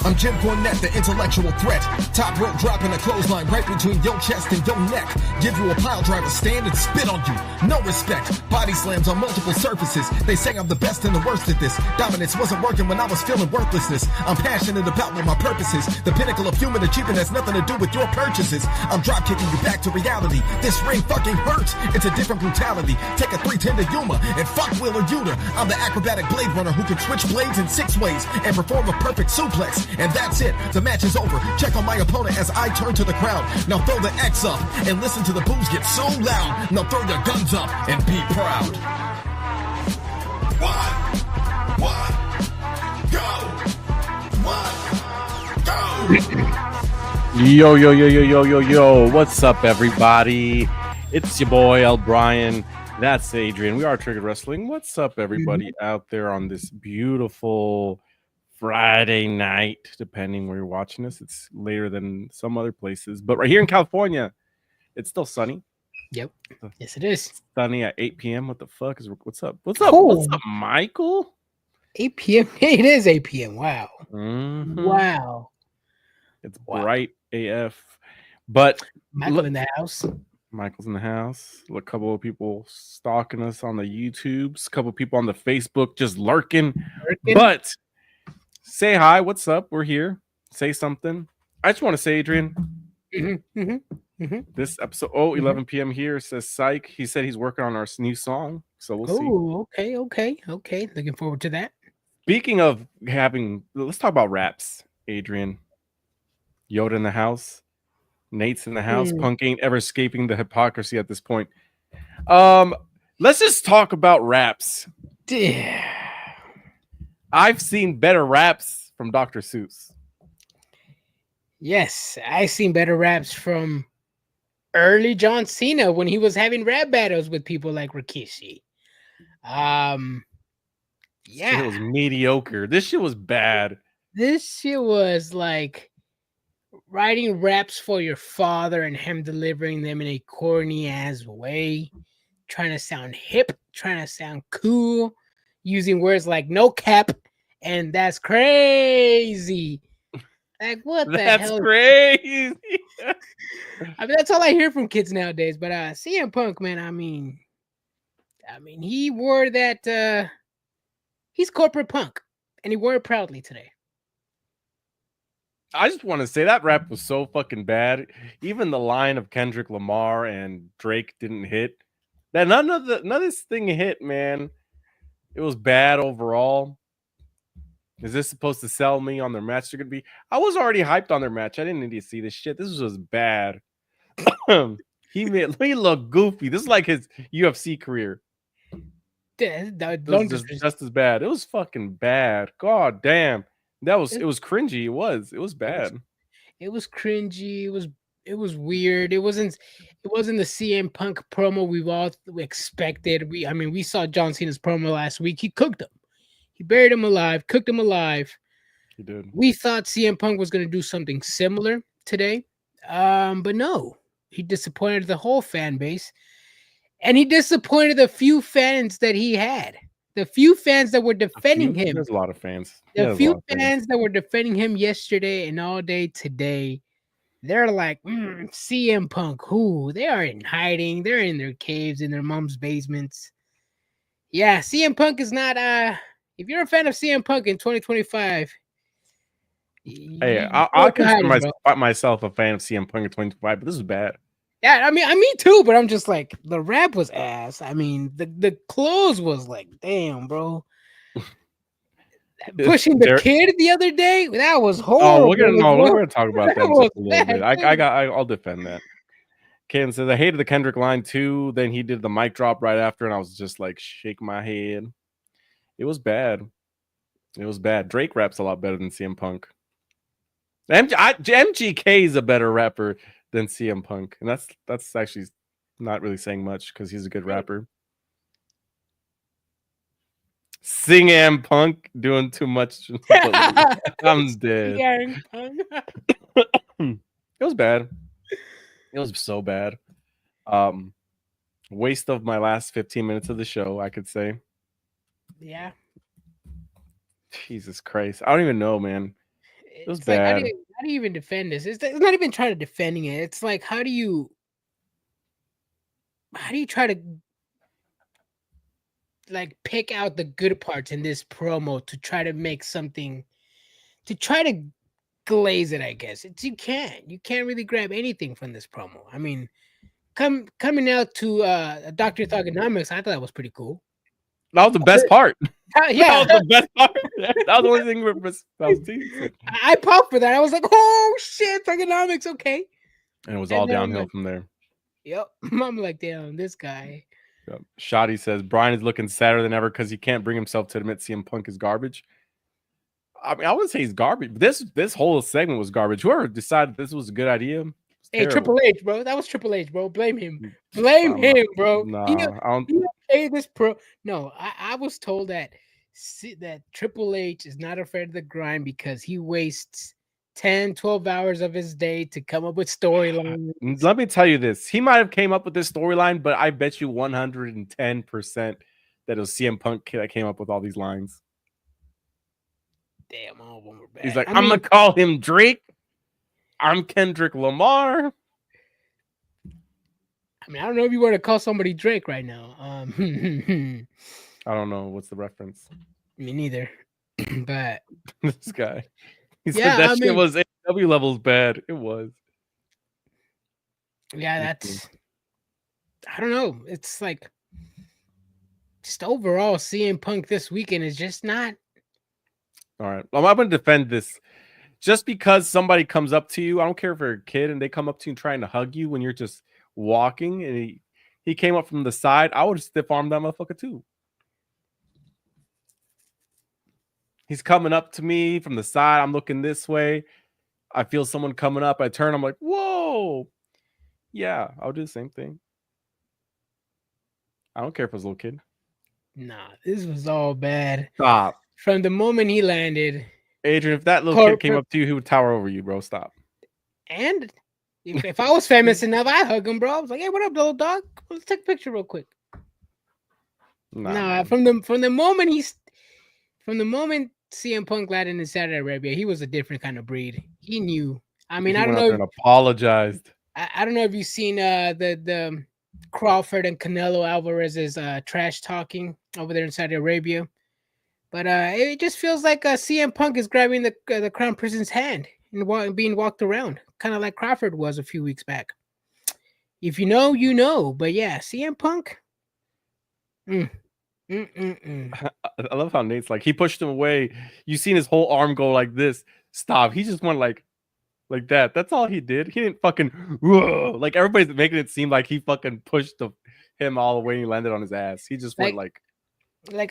I'm Jim Cornette, the intellectual threat. Top rope dropping a clothesline right between your chest and your neck. Give you a pile driver, stand and spit on you. No respect. Body slams on multiple surfaces. They say I'm the best and the worst at this. Dominance wasn't working when I was feeling worthlessness. I'm passionate about what my purpose is. The pinnacle of human achievement has nothing to do with your purchases. I'm drop kicking you back to reality. This ring fucking hurts. It's a different brutality. Take a 310 to Yuma and fuck Wheeler Yuta. I'm the acrobatic blade runner who can switch blades in 6 ways and perform a perfect suplex. And that's it. The match is over. Check on my opponent as I turn to the crowd. Now throw the X up and listen to the boos get so loud. Now throw your guns up and be proud. One, go. Yo. What's up, everybody? It's your boy, El Brian. That's Adrian. We are Triggered Wrestling. What's up, everybody out there on this beautiful Friday night, depending where you're watching this. It's later than some other places, but right here in California, it's still sunny. Yep. Yes, it is. Sunny at 8 p.m. What the fuck is what's up? Cool. What's up, Michael? 8 p.m. It is 8 p.m. Wow. Mm-hmm. Wow. It's bright AF. But Michael in the house. Michael's in the house. A couple of people stalking us on the YouTubes. A couple of people on the Facebook just lurking. But say hi. What's up? We're here. Say something. I just want to say, Adrian, this episode, 11 p.m. here, says psych. He said he's working on our new song. So we'll see. Okay. Looking forward to that. Speaking of let's talk about raps, Adrian. Yoda in the house. Nate's in the house. Punk ain't ever escaping the hypocrisy at this point. Let's just talk about raps. I've seen better raps from Dr. Seuss. Yes, I've seen better raps from early John Cena when he was having rap battles with people like Rikishi. It was mediocre. This shit was bad. This shit was like writing raps for your father and him delivering them in a corny ass way, trying to sound hip, trying to sound cool, using words like no cap and that's crazy. Like what the hell? That's crazy. I mean, that's all I hear from kids nowadays. But CM Punk, man, I mean, he wore that. He's corporate punk, and he wore it proudly today. I just want to say that rap was so fucking bad. Even the line of Kendrick Lamar and Drake didn't hit. That none of this thing hit, man. It was bad overall. Is this supposed to sell me on their match? They're gonna be. I was already hyped on their match. I didn't need to see this shit. This was just bad. He look goofy. This is like his UFC career. It was just as bad. It was fucking bad. God damn. It was cringy. It was bad. It was cringy. It was weird. It wasn't the CM Punk promo we've all expected. We saw John Cena's promo last week. He cooked him. He buried him alive, cooked him alive. He did. We thought CM Punk was going to do something similar today. But no. He disappointed the whole fan base. And he disappointed the few fans that he had. The few fans that were defending him. There's a lot of fans. The few fans that were defending him yesterday and all day today, they're like, CM Punk, who? They are in hiding. They're in their caves, in their mom's basements. Yeah, CM Punk is not, if you're a fan of CM Punk in 2025, hey, I'll consider myself a fan of CM Punk in 2025, but this is bad. Yeah, me too, but I'm just like, the rap was ass. I mean, the clothes was like, damn, bro. Pushing the kid the other day, that was horrible. We're gonna talk about that in just a little bit. I'll defend that. Ken says I hated the Kendrick line too. Then he did the mic drop right after, and I was just like, shake my head. It was bad. Drake raps a lot better than CM Punk. MGK is a better rapper than CM Punk, and that's actually not really saying much because he's a good rapper. CM Punk doing too much. I'm dead. It was bad. It was so bad. Waste of my last 15 minutes of the show, I could say. Yeah. Jesus Christ. I don't even know, man. was It's like bad. how do you even defend this? It's not even trying to defending it. It's like how do you try to like pick out the good parts in this promo to try to make something to try to glaze it, I guess. You can't really grab anything from this promo. I mean, coming out to Dr. Thugonomics, I thought that was pretty cool. That was the best part. Yeah, That was the best part. That was the only thing that was decent. I popped for that. I was like, oh shit, Thugonomics, okay. And it was all downhill from there. Yep. I'm like, damn, this guy. Yep. Shoddy says Brian is looking sadder than ever because he can't bring himself to admit CM Punk is garbage. I mean, I wouldn't say he's garbage, but this whole segment was garbage. Whoever decided this was a good idea. Hey, Triple H, bro. That was Triple H, bro. Blame him. Blame him, bro. Nah, I don't. This pro. No, I was told that Triple H is not afraid of the grind because he wastes 10, 12 hours of his day to come up with storylines. Let me tell you this. He might have came up with this storyline, but I bet you 110% that it was CM Punk that came up with all these lines. Damn, all of them were bad. He's like, I'm going to call him Drake. I'm Kendrick Lamar. I mean, I don't know if you want to call somebody Drake right now. I don't know. What's the reference? Me neither. But this guy. He said that shit was AEW levels bad. It was. Yeah, that's... I don't know. It's like... Just overall, CM Punk this weekend is just not... All right. I'm going to defend this. Just because somebody comes up to you, I don't care if you're a kid and they come up to you and trying to hug you when you're just walking and he came up from the side, I would stiff arm that motherfucker too. He's coming up to me from the side. I'm looking this way. I feel someone coming up. I turn. I'm like, whoa. Yeah, I'll do the same thing. I don't care if it's a little kid. Nah, this was all bad. Stop. From the moment he landed. Adrian, if that little kid came up to you, he would tower over you, bro. Stop. And if I was famous enough, I'd hug him, bro. I was like, hey, what up, little dog? Let's take a picture real quick. Nah, from the moment CM Punk landed in Saudi Arabia, he was a different kind of breed. He knew. I mean, I don't know. And apologized. I don't know if you've seen the Crawford and Canelo Alvarez's trash talking over there in Saudi Arabia, but it just feels like CM Punk is grabbing the Crown Prince's hand and being walked around, kind of like Crawford was a few weeks back. If you know, you know. But yeah, CM Punk. I love how Nate's like, he pushed him away. You seen his whole arm go like this. Stop. He just went like that. That's all he did. He didn't fucking like everybody's making it seem like he fucking pushed him all the way and he landed on his ass. He just went like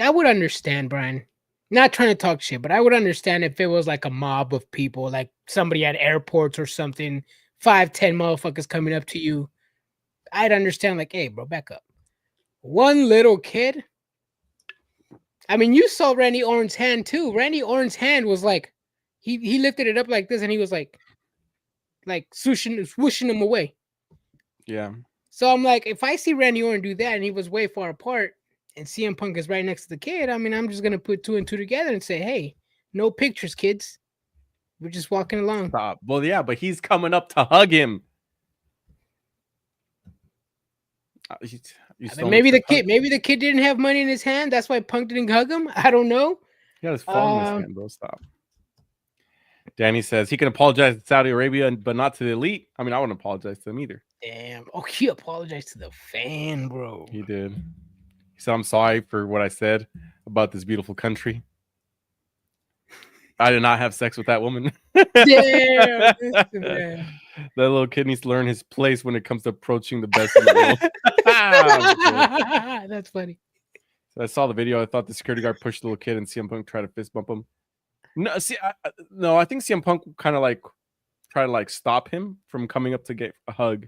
I would understand, Brian. Not trying to talk shit, but I would understand if it was like a mob of people, like somebody at airports or something, 5-10 motherfuckers coming up to you. I'd understand, like, hey, bro, back up. One little kid. I mean, you saw Randy Orton's hand too. Randy Orton's hand was like, he lifted it up like this, and he was like swooshing him away. Yeah. So I'm like, if I see Randy Orton do that, and he was way far apart, and CM Punk is right next to the kid, I mean, I'm just gonna put 2 and 2 together and say, hey, no pictures, kids. We're just walking along. Stop. Well, yeah, but he's coming up to hug him. Maybe the kid didn't have money in his hand. That's why Punk didn't hug him. I don't know. He got his phone in his hand, bro. Stop. Danny says he can apologize to Saudi Arabia, but not to the elite. I mean, I wouldn't apologize to them either. Damn. Oh, he apologized to the fan, bro. He did. He said, I'm sorry for what I said about this beautiful country. I did not have sex with that woman. Damn. That little kid needs to learn his place when it comes to approaching the best in the world. That's funny. So I saw the video. I thought the security guard pushed the little kid and CM Punk tried to fist bump him. No, see, I think CM Punk kind of like tried to like stop him from coming up to get a hug,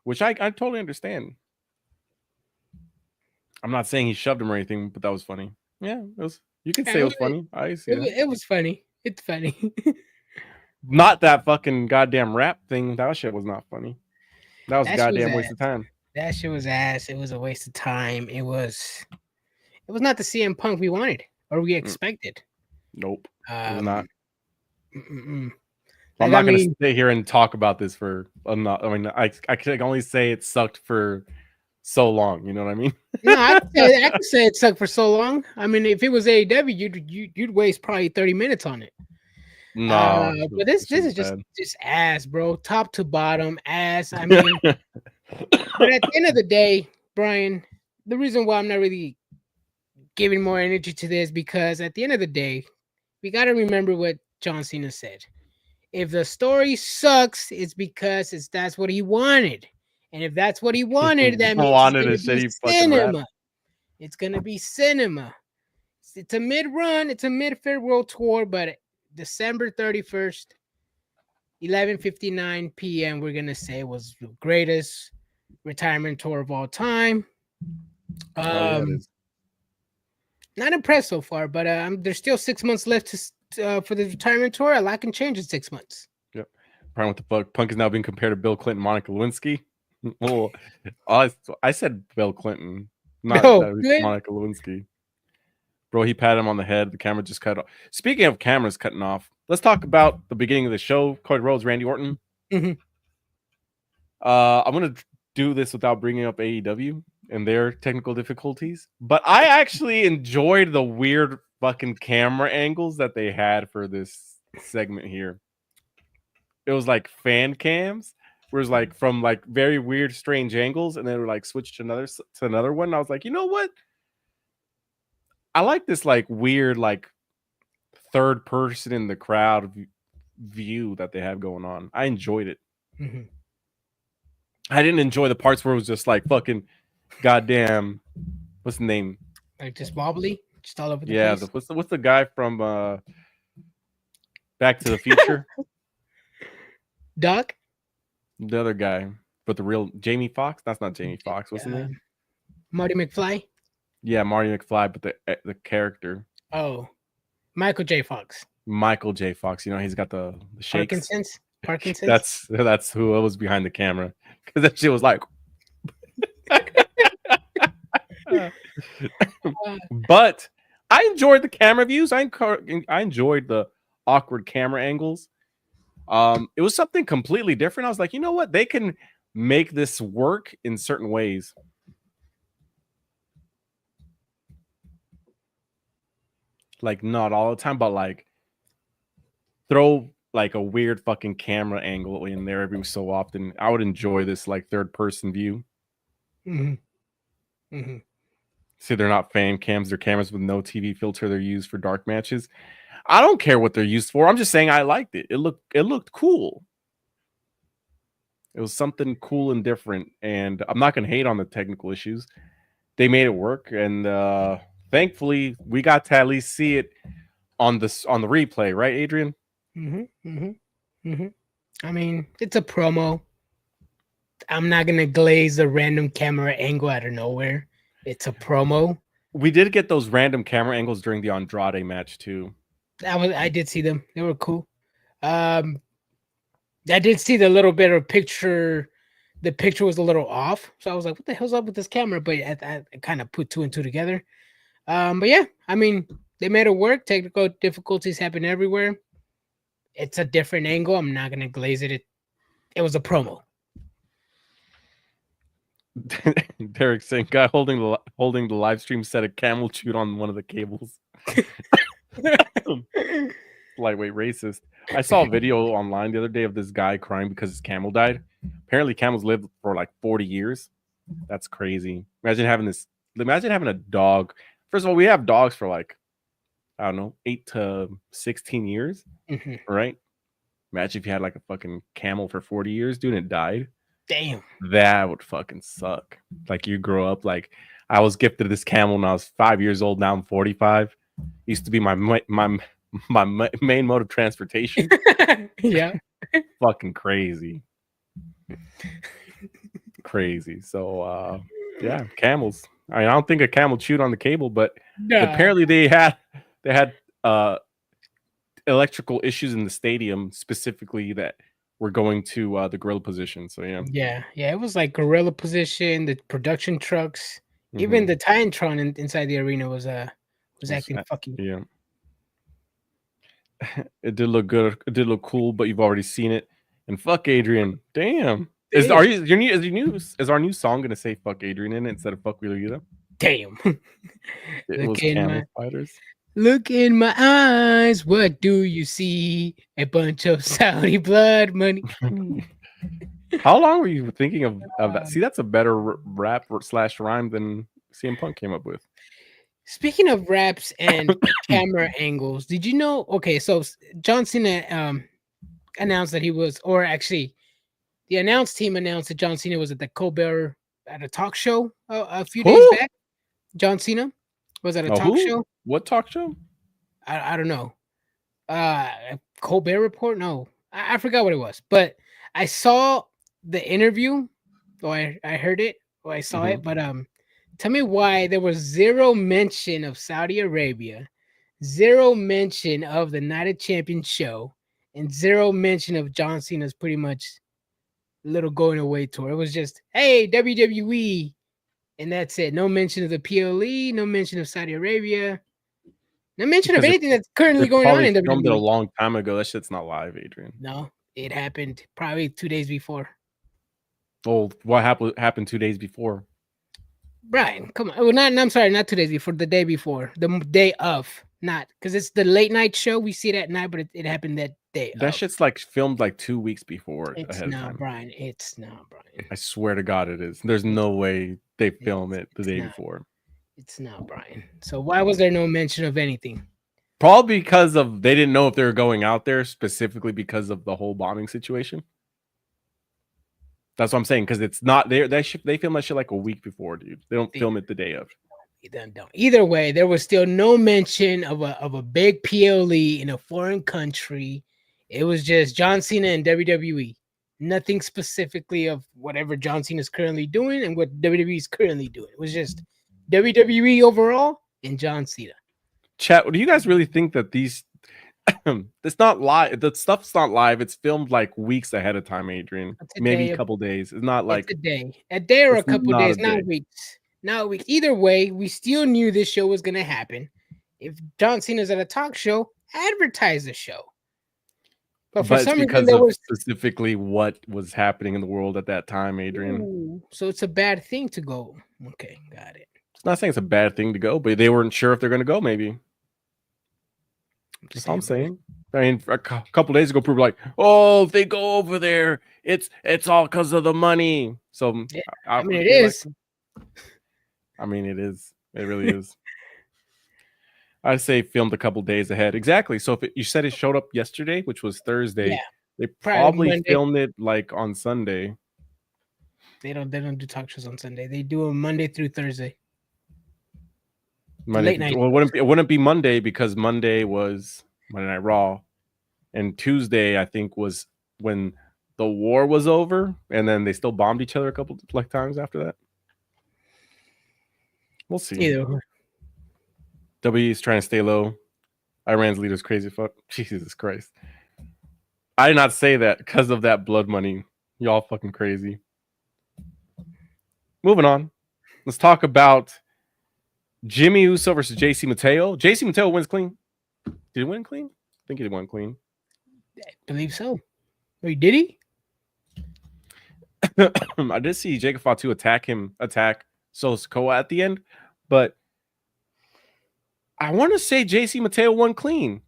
which I totally understand. I'm not saying he shoved him or anything, but that was funny. Yeah, it was. You can say it was funny. I see it was funny. It's funny. Not that fucking goddamn rap thing. That shit was not funny. That was a goddamn waste of time. That shit was ass. It was a waste of time. It was not the CM Punk we wanted or we expected. Nope. It was not. Mm-mm. I'm Like, not going to sit here and talk about this for. I can only say it sucked for so long. You know what I mean? No, I could say it sucked for so long. I mean, if it was AEW, you'd waste probably 30 minutes on it. No, But this is just ass, bro. Top to bottom ass. I mean, but at the end of the day, Brian, the reason why I'm not really giving more energy to this because at the end of the day, we got to remember what John Cena said. If the story sucks, it's because that's what he wanted. And if that's what he wanted, that means it's going to be cinema. It's going to be cinema. It's a mid-run. It's a mid-farewell tour, but December 31st, 11:59 p.m., we're going to say was the greatest retirement tour of all time. Not impressed so far, but there's still 6 months left for the retirement tour. A lot can change in 6 months. Yep. Brian, what the fuck? Punk is now being compared to Bill Clinton, Monica Lewinsky. Well, I said Bill Clinton, not Monica Lewinsky. Bro, he patted him on the head. The camera just cut off. Speaking of cameras cutting off, let's talk about the beginning of the show. Cody Rhodes, Randy Orton. Mm-hmm. I'm going to do this without bringing up AEW and their technical difficulties, but I actually enjoyed the weird fucking camera angles that they had for this segment here. It was like fan cams, where it's like from like very weird, strange angles, and then we like switched to another one. I was like, you know what? I like this like weird like third person in the crowd view that they have going on. I enjoyed it. Mm-hmm. I didn't enjoy the parts where it was just like fucking goddamn, what's the name? Like just wobbly, just all over the place. What's the guy from Back to the Future? Doc? The other guy, but the real Jamie Foxx? That's not Jamie Foxx. What's the name? Marty McFly? Yeah, Marty McFly, but the character. Oh, Michael J. Fox. Michael J. Fox. You know, he's got the shakes. Parkinson's? That's who was behind the camera. Because that shit was like... But I enjoyed the camera views. I enjoyed the awkward camera angles. It was something completely different. I was like, you know what? They can make this work in certain ways. Like not all the time, but like throw like a weird fucking camera angle in there every so often. I would enjoy this like third person view. Mm-hmm. Mm-hmm. See, they're not fan cams, they're cameras with no TV filter. They're used for dark matches. I don't care what they're used for. I'm just saying I liked it. It looked cool. It was something cool and different. And I'm not gonna hate on the technical issues. They made it work, and thankfully we got to at least see it on the replay, right, Adrian? Mm-hmm. Mm-hmm. Mm-hmm. I mean, it's a promo. I'm not gonna glaze a random camera angle out of nowhere. It's a promo. We did get those random camera angles during the Andrade match too. I did see them. They were cool. I did see the little bit of picture. The picture was a little off, so I was like, "What the hell's up with this camera?" But I kind of put two and two together. But yeah, I mean, they made it work. Technical difficulties happen everywhere. It's a different angle. I'm not gonna glaze it. It was a promo. Derek saying, "Guy holding the live stream said a camel chewed on one of the cables." Lightweight racist. I saw a video online the other day of this guy crying because his camel died. Apparently, camels live for like 40 years. That's crazy. Imagine having a dog. First of all, we have dogs for like, I don't know, 8 to 16 years, right? Imagine if you had like a fucking camel for 40 years, dude, and it died. Damn. That would fucking suck. Like you grow up, like I was gifted this camel when I was 5 years old. Now I'm 45. Used to be my main mode of transportation. Yeah. Fucking crazy. Crazy. So yeah, camels. I mean, I don't think a camel chewed on the cable, but apparently they had electrical issues in the stadium specifically that were going to the gorilla position. So yeah, it was like gorilla position. The production trucks, even the Titantron inside the arena was acting fucking. Yeah. It did look good. It did look cool, but you've already seen it. And fuck Adrian. Damn. Is Damn. our new song gonna say fuck Adrian in it instead of fuck Wheeler Yuta? Damn. It Look was in Camel my Fighters. Look in my eyes. What do you see? A bunch of Saudi blood money. How long were you thinking of that? See, that's a better rap / rhyme than CM Punk came up with. Speaking of raps and camera angles, did you know? Okay, so John Cena announced that he was, or actually, the announce team announced that John Cena was at the Colbert at a talk show a few days back. John Cena was at a talk show. What talk show? I don't know. Colbert Report? No, I forgot what it was, but I saw the interview, or I heard it, or I saw it, but tell me why there was zero mention of Saudi Arabia, zero mention of the Night of Champions show, and zero mention of John Cena's pretty much little going away tour. It was just, hey, WWE, and that's it. No mention of the PLE, no mention of Saudi Arabia, no mention of anything that's currently going on in WWE. Filmed it a long time ago. That shit's not live, Adrian. No, it happened probably 2 days before. Oh, what happened 2 days before? Brian, come on. Well, I'm sorry, not 2 days before, the day before, the day of, not because it's the late night show. We see it at night, but it happened that day. That shit's like filmed like 2 weeks before. It's not, Brian. It's not, Brian. I swear to God, it is. There's no way they film it the day before. It's not, Brian. So why was there no mention of anything? Probably because they didn't know if they were going out there specifically because of the whole bombing situation. That's what I'm saying, because it's not there. They film that shit like a week before, dude. They don't film it the day of. Don't. Either way, there was still no mention of a big PLE in a foreign country. It was just John Cena and WWE. Nothing specifically of whatever John Cena is currently doing and what WWE is currently doing. It was just WWE overall and John Cena. Chat, do you guys really think that these it's not live? The stuff's not live. It's filmed like weeks ahead of time, Adrian. Maybe a couple days. It's not like a day or a couple days, not weeks. Not weeks. Either way, we still knew this show was gonna happen. If John Cena's at a talk show, advertise the show. But for some reason, there was specifically what was happening in the world at that time, Adrian. Ooh, so it's a bad thing to go. Okay, got it. It's not saying it's a bad thing to go, but they weren't sure if they're going to go. Maybe. That's all I'm saying. I mean, a couple days ago, people were like, "Oh, if they go over there, it's all because of the money." So yeah, I mean, it is. I mean, it is. It really is. I say filmed a couple days ahead. Exactly. So if you said it showed up yesterday, which was Thursday, they probably filmed it like on Sunday. They don't do talk shows on Sunday. They do them Monday through Thursday. Late night. Well, it wouldn't be Monday because Monday was Monday Night Raw, and Tuesday I think was when the war was over, and then they still bombed each other a couple times after that. We'll see. Either. WWE is trying to stay low. Iran's leader's crazy fuck. Jesus Christ. I did not say that because of that blood money. Y'all fucking crazy. Moving on. Let's talk about Jimmy Uso versus JC Mateo. JC Mateo wins clean. Did he win clean? I think he won clean. I believe so. Wait, did he? I did see Jacob Fatu attack Solo Sikoa at the end, but I want to say JC Mateo won clean.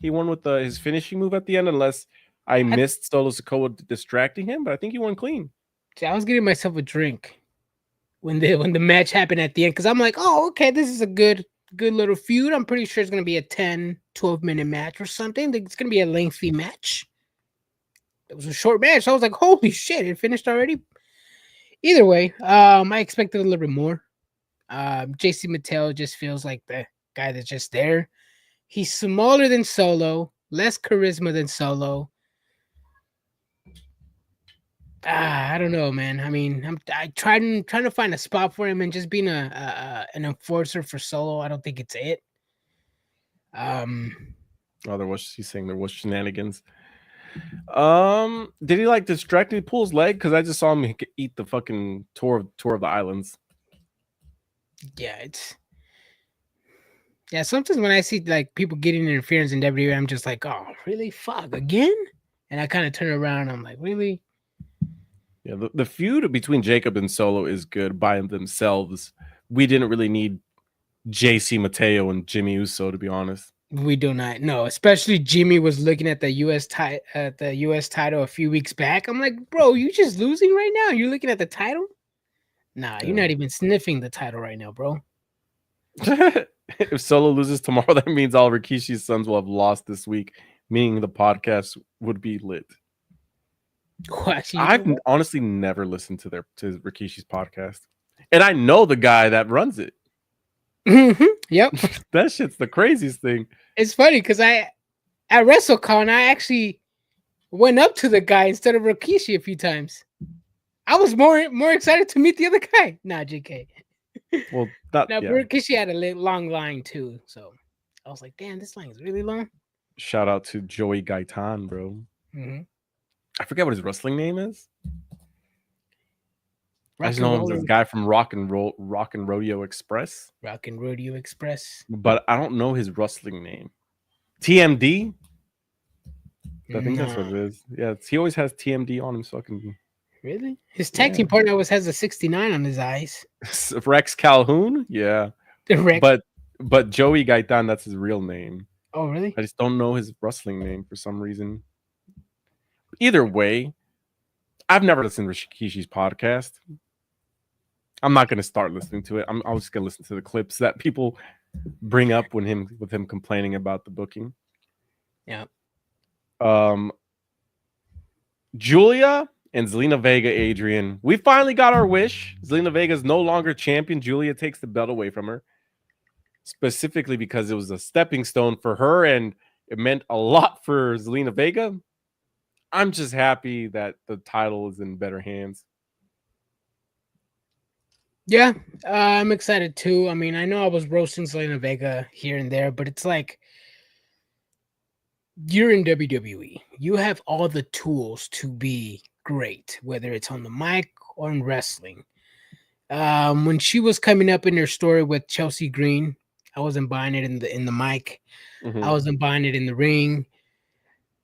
He won with his finishing move at the end, unless I missed Solo Sikoa distracting him, but I think he won clean. See, I was getting myself a drink when the match happened at the end, because I'm like, oh, okay, this is a good little feud. I'm pretty sure it's going to be a 10-12 minute match or something. It's going to be a lengthy match. It was a short match. So I was like, holy shit, it finished already. Either way, I expected a little bit more. JC Mateo just feels like the guy that's just there. He's smaller than Solo, less charisma than Solo. I don't know, man. I mean, I'm trying to find a spot for him, and just being an enforcer for Solo, I don't think it's it. He's saying there was shenanigans. Did he like distractedly pull his leg? Because I just saw him eat the fucking tour of the islands. Yeah, it's Yeah, sometimes when I see like people getting interference in WWE, I'm just like, oh, really? Fuck again? And I kind of turn around. And I'm like, really? Yeah, the feud between Jacob and Solo is good by themselves. We didn't really need JC Mateo and Jimmy Uso, to be honest. We do not know. Especially Jimmy was looking at the U.S. title a few weeks back. I'm like, bro, you just losing right now? You're looking at the title? Nah, you're not even sniffing the title right now, bro. If Solo loses tomorrow, that means all Rikishi's sons will have lost this week, meaning the podcast would be lit. I've honestly never listened to Rikishi's podcast, and I know the guy that runs it. Yep, that shit's the craziest thing. It's funny because at WrestleCon I actually went up to the guy instead of Rikishi a few times. I was more excited to meet the other guy. Nah, JK. Well, Rikishi had a long line too, so I was like, damn, this line is really long. Shout out to Joey Gaitan, bro. I forget what his wrestling name is. I just know him as this guy from Rock and Rodeo Express. Rock and Rodeo Express. But I don't know his wrestling name. TMD? I think that's what it is. Yeah, he always has TMD on him, so I can... Really? His tag team partner always has a 69 on his eyes. Rex Calhoun? Yeah. Rex. But Joey Gaitan, that's his real name. Oh, really? I just don't know his wrestling name for some reason. Either way, I've never listened to Rikishi's podcast. I'm not going to start listening to it. I'm just going to listen to the clips that people bring up with him complaining about the booking. Yeah. Julia and Zelina Vega, Adrian. We finally got our wish. Zelina Vega is no longer champion. Julia takes the belt away from her. Specifically because it was a stepping stone for her and it meant a lot for Zelina Vega. I'm just happy that the title is in better hands. Yeah, I'm excited too. I mean, I know I was roasting Zelina Vega here and there, but it's like you're in WWE. You have all the tools to be great, whether it's on the mic or in wrestling. When she was coming up in her story with Chelsea Green, I wasn't buying it in the mic. I wasn't buying it in the ring.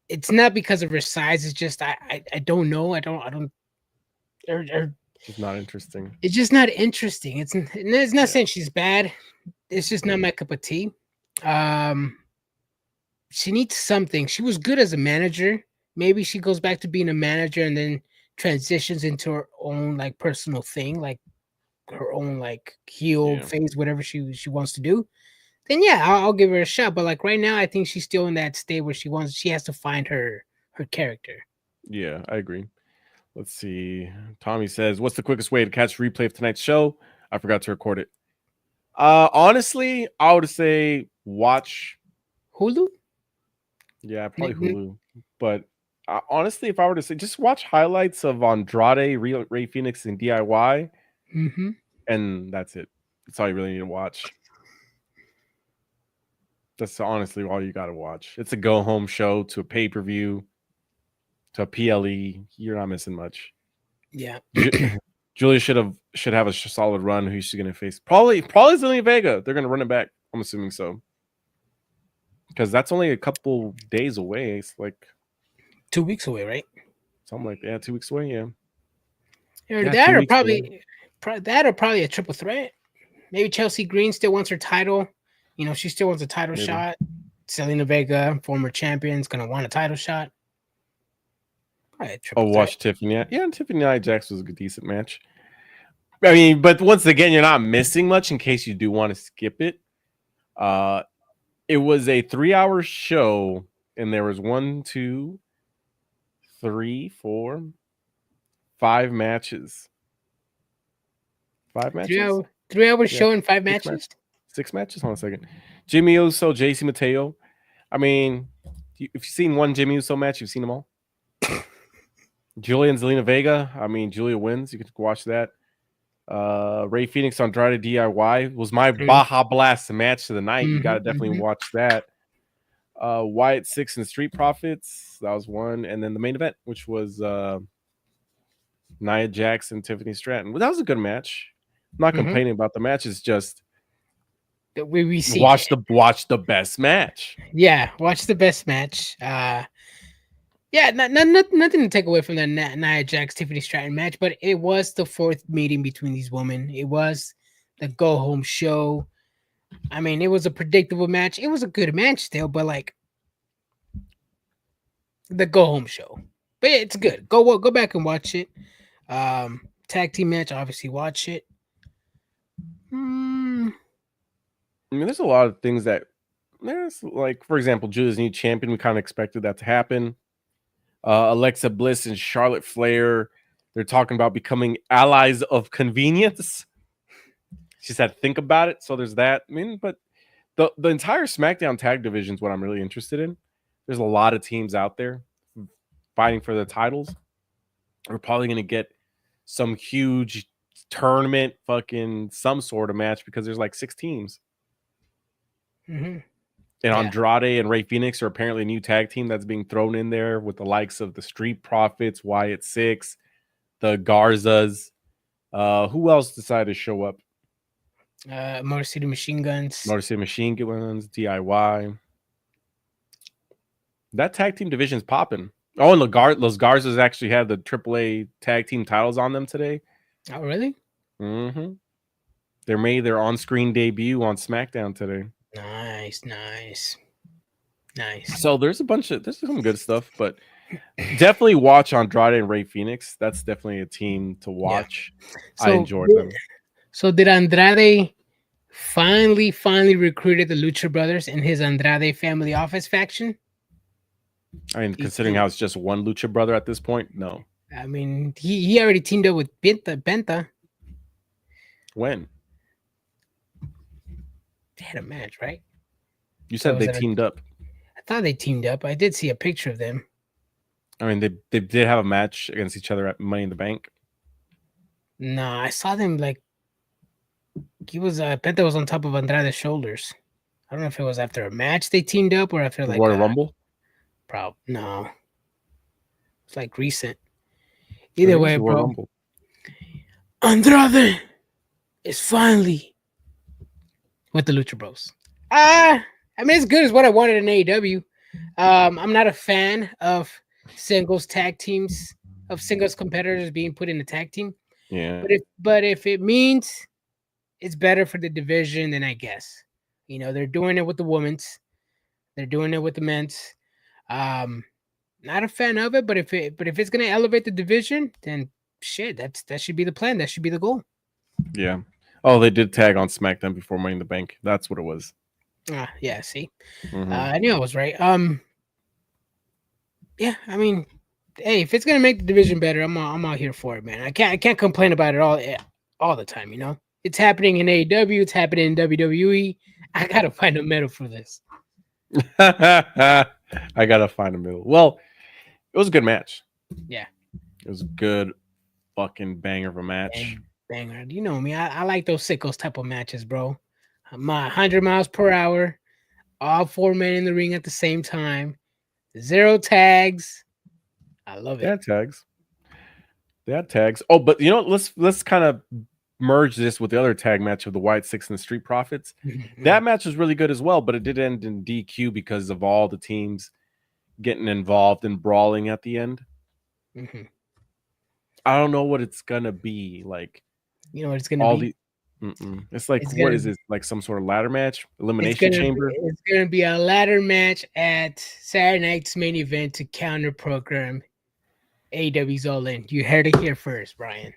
It's not because of her size. It's just I don't know. I don't. It's not interesting. It's just not interesting. It's not saying she's bad. It's just not my cup of tea. She needs something. She was good as a manager. Maybe she goes back to being a manager and then transitions into her own like personal thing, like her own like heel phase, whatever she wants to do. Then yeah, I'll give her a shot. But like right now, I think she's still in that state where she has to find her character. Yeah, I agree. Let's see. Tommy says, "What's the quickest way to catch replay of tonight's show?" I forgot to record it. Honestly, I would say watch Hulu. Yeah, probably Hulu. But honestly, if I were to say, just watch highlights of Andrade, Ray Phoenix, and DIY, and that's it. That's all you really need to watch. That's honestly all you got to watch. It's a go-home show to a pay-per-view, to a PLE. You're not missing much. Yeah. Julia should have a solid run. Who's she going to face? Probably Zelina Vega. They're going to run it back. I'm assuming so. Because that's only a couple days away. It's like 2 weeks away, right? Something like that. 2 weeks away, yeah. That or probably a triple threat. Maybe Chelsea Green still wants her title. You know, she still wants a title shot. Zelina Vega, former champion, is gonna want a title shot. Watch Tiffany. Yeah, and Tiffany Nia Jax was a good, decent match. I mean, but once again, you're not missing much in case you do want to skip it. It was a 3-hour show, and there was 1, 2, 3, 4, 5 matches. 5 matches? 3-hour show and 5 matches? 6 matches? Hold on a second. Jimmy Uso, JC Mateo. I mean, if you've seen one Jimmy Uso match, you've seen them all. Julia and Zelina Vega. I mean, Julia wins. You can watch that. Ray Phoenix, Andrade DIY was my Baja Blast match of the night. You got to definitely watch that. Wyatt 6 and Street Profits. That was one. And then the main event, which was Nia Jax and Tiffany Stratton. Well, that was a good match. I'm not complaining about the match. It's just We see watch the best match. Yeah, watch the best match. Yeah, nothing to take away from the Nia Jax Tiffany Stratton match, but it was the fourth meeting between these women. It was the go home show. I mean, it was a predictable match. It was a good match still, but like the go home show. But it's good. Go back and watch it. Tag team match, obviously watch it. I mean, there's a lot of things that there's like, for example, Julia's new champion. We kind of expected that to happen. Alexa Bliss and Charlotte Flair, they're talking about becoming allies of convenience. She said, think about it. So there's that. I mean, but the entire SmackDown tag division is what I'm really interested in. There's a lot of teams out there fighting for the titles. We're probably going to get some huge tournament, fucking some sort of match because there's like 6 teams. Mm-hmm. And Andrade and Rey Fenix are apparently a new tag team that's being thrown in there with the likes of the Street Profits, Wyatt Six, the Garzas. Who else decided to show up? Motor City Machine Guns. DIY. That tag team division's popping. Oh, and Los Garzas actually had the AAA tag team titles on them today. Oh, really? Mm-hmm. They made their on-screen debut on SmackDown today. Nice. So there's some good stuff, but definitely watch Andrade and Rey Fenix. That's definitely a team to watch. Yeah. So I enjoyed them. So did Andrade finally recruited the Lucha Brothers in his Andrade Family Office faction? I mean, considering how it's just one Lucha Brother at this point, no. I mean, he already teamed up with Penta. When? They had a match, right? You said they teamed up. I thought they teamed up. I did see a picture of them. I mean, they did have a match against each other at Money in the Bank. No, I saw them like he was Penta was on top of Andrade's shoulders. I don't know if it was after a match they teamed up or after like Royal Rumble. No, it's like recent. Either way, bro. Rumble. Andrade is finally with the Lucha Bros. I mean, it's good as what I wanted in AEW. I'm not a fan of singles tag teams, of singles competitors being put in a tag team. Yeah. But if it means it's better for the division, then I guess. You know, they're doing it with the women's. They're doing it with the men's. Not a fan of it, but if it's gonna elevate the division, then shit, that should be the plan. That should be the goal. Yeah. Oh, they did tag on SmackDown before Money in the Bank. That's what it was. Yeah. See, mm-hmm. I knew I was right. Yeah. I mean, hey, if it's gonna make the division better, I'm out here for it, man. I can't complain about it all the time. You know, it's happening in AEW. It's happening in WWE. I gotta find a middle for this. I gotta find a middle. Well, it was a good match. Yeah, it was a good fucking banger of a match. Banger. You know me. I like those sickos type of matches, bro. My 100 miles per hour, all 4 men in the ring at the same time, 0 tags. I love it. They had tags. Oh, but you know, let's kind of merge this with the other tag match of the Wyatt Six and the Street Profits. That match was really good as well, but it did end in DQ because of all the teams getting involved and brawling at the end. Mm-hmm. I don't know what it's gonna be like. You know what it's gonna be? It's like what is it? Like some sort of ladder match, elimination chamber. It's gonna be a ladder match at Saturday night's main event to counter program AEW's All In. You heard it here first, Brian.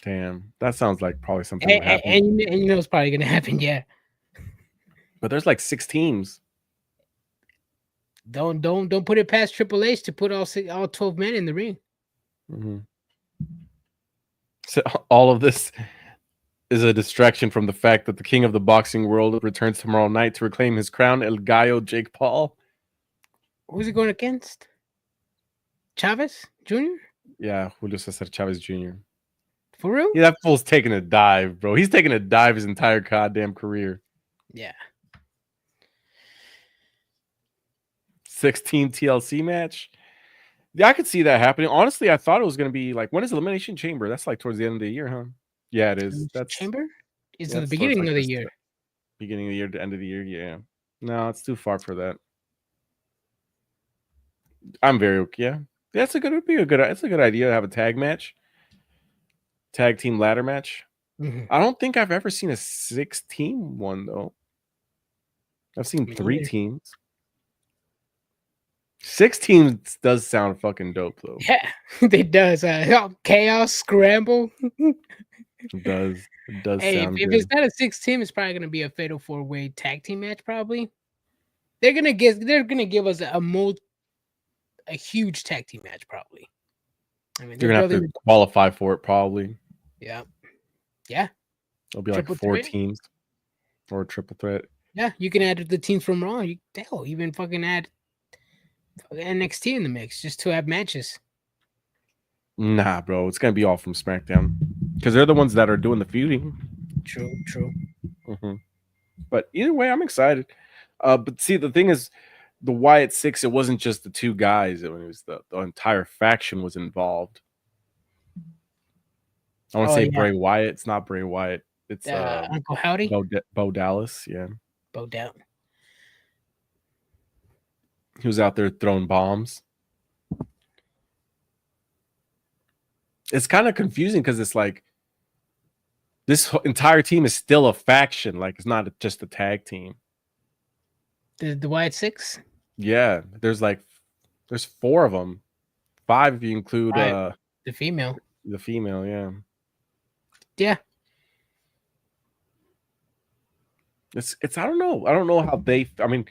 Damn, that sounds like probably something that happen. And you know it's probably gonna happen, yeah. But there's like 6 teams. Don't put it past Triple H to put all 12 men in the ring. Mm-hmm. So all of this is a distraction from the fact that the king of the boxing world returns tomorrow night to reclaim his crown, El Gallo Jake Paul. Who's he going against? Chavez Jr.? Yeah, Julio Cesar Chavez Jr. For real? Yeah, that fool's taking a dive, bro. He's taking a dive his entire goddamn career. Yeah. 16 TLC match. Yeah, I could see that happening. Honestly, I thought it was going to be like, when is Elimination Chamber? That's like towards the end of the year, huh? Yeah, it is. That's Chamber? It's the beginning of the year. beginning of the year to end of the year. Yeah, no, it's too far for that. I'm very okay. Yeah, that's a good. Would be a good. It's a good idea to have a tag match, tag team ladder match. Mhm. I don't think I've ever seen a 6-team one though. I've seen Me 3 neither. teams. 6 teams does sound fucking dope though. Yeah, it does. Chaos Scramble. It does. It does Hey, sound if good. it's not a 6-team, it's probably gonna be a fatal 4-way tag team match. Probably they're gonna give us a huge tag team match. Probably. I mean, You're they're gonna have building. to qualify for it probably. Yeah. It'll be like Triple 4 threat. teams or a triple threat. Yeah, you can add the teams from Raw. Hell, even fucking add NXT in the mix just to have matches. Nah, bro, it's gonna be all from SmackDown because they're the ones that are doing the feuding. True. Mm-hmm. But either way, I'm excited. But see, the thing is, the Wyatt Six, it wasn't just the 2 guys. It was the entire faction was involved. I want to say Bray Wyatt. It's not Bray Wyatt. It's Uncle Howdy. Bo Dallas. Yeah, Bo down. he was out there throwing bombs. It's kind of confusing because it's like this entire team is still a faction. Like it's not just a tag team. The Wyatt Six. Yeah, there's 4 of them, 5 if you include the female. The female, yeah. Yeah. It's I don't know how they. I mean,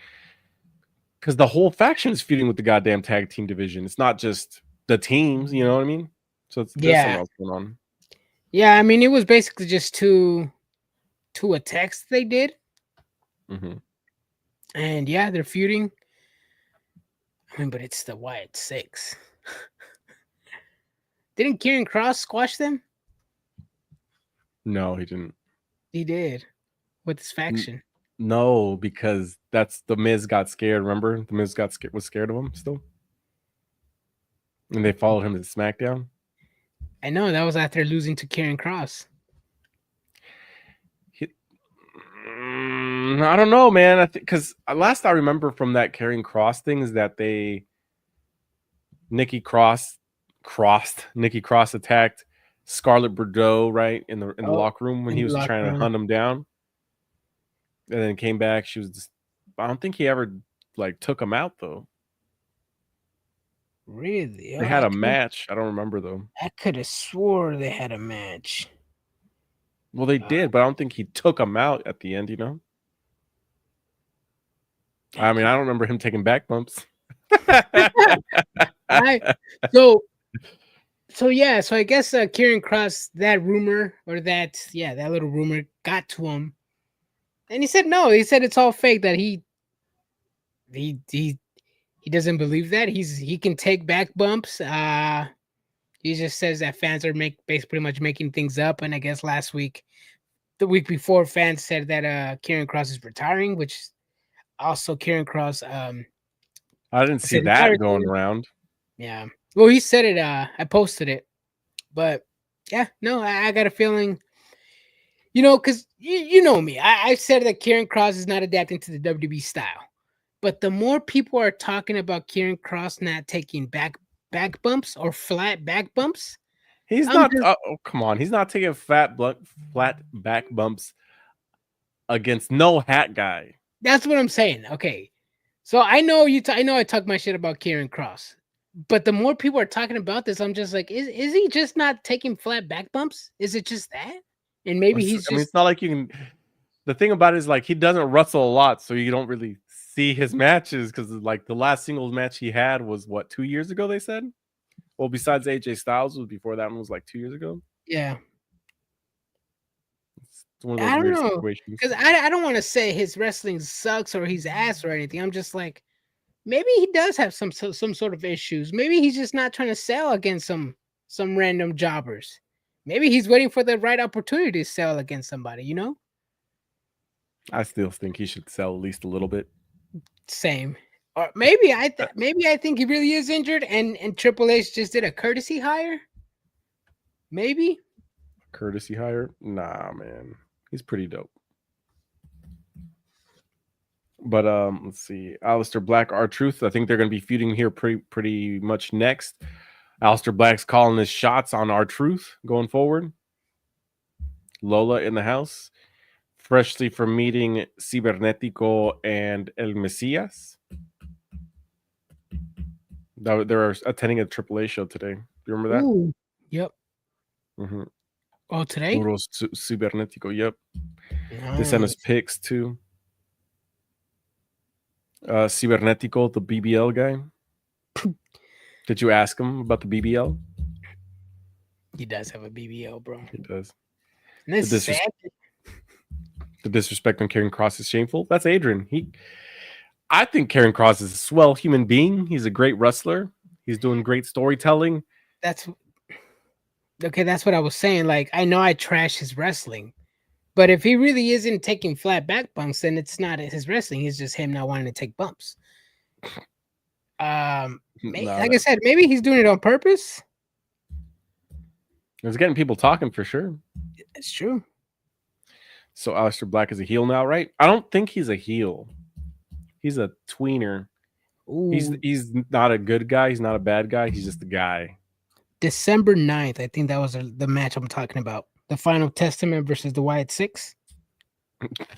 because the whole faction is feuding with the goddamn tag team division. It's not just the teams. You know what I mean? So there's something else going on. Yeah, I mean, it was basically just two attacks they did. Mm-hmm. And yeah, they're feuding. I mean, but it's the Wyatt Six. Didn't Kieran Cross squash them? No, he didn't. He did with his faction. No, because that's the Miz got scared. Remember, the Miz was scared of him still, and they followed him to SmackDown. I know that was after losing to Kieran Cross. I don't know, man. I think because last I remember from that Kieran Cross thing is that Nikki Cross attacked Scarlett Bordeaux right in the locker room when he was trying to hunt him down, and then came back. She was just, I don't think he ever took him out though. Really? They had a match. I don't remember though. I could have swore they had a match. Well, they did, but I don't think he took him out at the end. You know. I mean, I don't remember him taking back bumps. So I guess Kieran Cross, that rumor or that little rumor got to him, and he said no. He said it's all fake. That he doesn't believe that he can take back bumps. He just says that fans are pretty much making things up. And I guess the week before, fans said that Kieran Cross is retiring, which also Kieran Cross. I didn't see that going around. Yeah. Well, he said it. I posted it. But yeah, no, I got a feeling, because you know me. I said that Kieran Cross is not adapting to the WWE style. But the more people are talking about Kieran Cross not taking back bumps or flat back bumps, he's not. Come on, he's not taking flat back bumps against no hat guy. That's what I'm saying. Okay, so I know I know I talk my shit about Kieran Cross, but the more people are talking about this, I'm just like, is he just not taking flat back bumps? Is it just that? And maybe he's just. I mean, it's not like you can. The thing about it is he doesn't wrestle a lot, so you don't really see his matches because the last singles match he had was 2 years ago, they said. Well, besides AJ Styles, was before that one was 2 years ago. Yeah. It's one of those weird situations. Because I don't want to say his wrestling sucks or he's ass or anything. I'm just like, maybe he does have some sort of issues. Maybe he's just not trying to sell against some random jobbers. Maybe he's waiting for the right opportunity to sell against somebody, I still think he should sell at least a little bit. Same. Or maybe I think he really is injured and Triple H just did a courtesy hire. Maybe. Courtesy hire? Nah, man. He's pretty dope. But let's see. Aleister Black, R-Truth. I think they're going to be feuding here pretty much next. Aleister Black's calling his shots on R-Truth going forward. Lola in the house, freshly from meeting Cibernetico and El Mesias. They're attending a AAA show today. Do you remember that? Ooh, yep. Mm-hmm. Oh, today? Puro Cibernetico, yep. They sent us Nice. pics too. Cibernetico, the BBL guy. Did you ask him about the BBL? He does have a BBL, bro. He does. And it's sad. The disrespect on Karrion Kross is shameful. That's Adrian. I think Karrion Kross is a swell human being. He's a great wrestler. He's doing great storytelling. That's what I was saying. Like, I know I trash his wrestling, but if he really isn't taking flat back bumps, then it's not his wrestling. It's just him not wanting to take bumps. Like I said, maybe he's doing it on purpose. It's getting people talking for sure. It's true. So Aleister Black is a heel now, right? I don't think he's a heel. He's a tweener. Ooh. He's not a good guy. He's not a bad guy. He's just a guy. December 9th, I think that was the match I'm talking about. The Final Testament versus the Wyatt Six.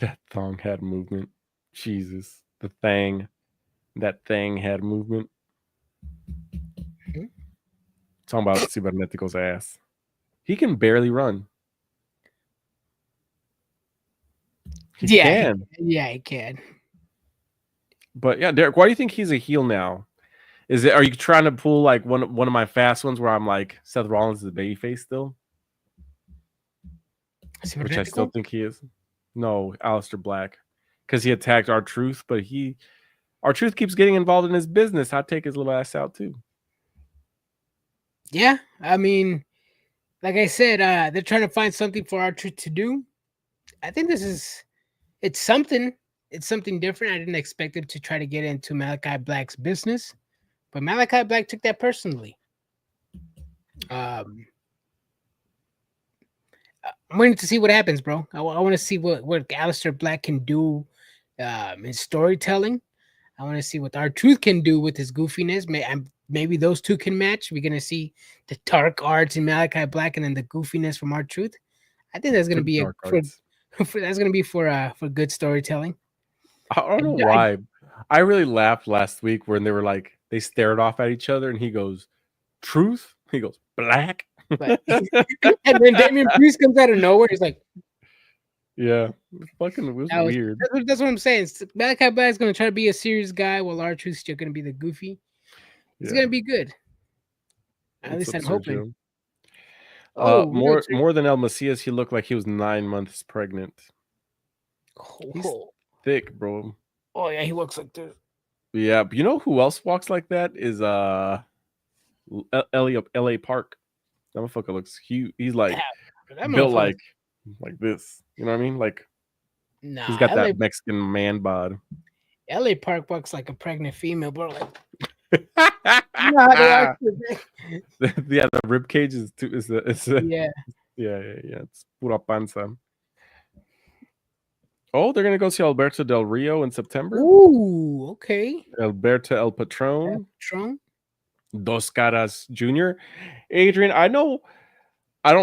That thong had movement. Jesus. That thing had movement. Mm-hmm. Talking about Cibernetico's ass. He can barely run. He can. He can. But yeah, Derek, why do you think he's a heel now? Are you trying to pull like one of my fast ones where I'm like Seth Rollins is a babyface still? Which I still think he is. No, Aleister Black. Because he attacked R-Truth, but R-Truth keeps getting involved in his business. I'd take his little ass out too. Yeah, I mean, like I said, they're trying to find something for R-Truth to do. I think it's something different. I didn't expect him to try to get into Malachi Black's business, but Malachi Black took that personally. I'm waiting to see what happens, bro. I want to see what Aleister Black can do in storytelling. I want to see what R-Truth can do with his goofiness. Maybe those two can match. We're gonna see the dark arts in Malachi Black and then the goofiness from R-Truth. I think that's gonna be for good storytelling. I don't know why. I really laughed last week when they were like they stared off at each other and he goes, "Truth." He goes, "Black." And then Damian Priest comes out of nowhere. He's like, "Yeah, it was weird." That's what I'm saying. Malachi Black is gonna try to be a serious guy, while R-Truth's still gonna be the goofy. It's gonna be good. At least I'm hoping. More than El Mesias, he looked like he was 9 months pregnant. He's thick, bro. Oh yeah, he walks like this. Yeah, but you know who else walks like that is LA Park. That motherfucker looks huge. He's like built like this. You know what I mean? Like he's got that Mexican man bod. LA Park walks like a pregnant female, bro. Like yeah, the rib cage is too. Yeah. It's pura panza. Oh, they're gonna go see Alberto Del Rio in September. Ooh, okay. Alberto El Patron. Dos Caras Jr. Adrian, I don't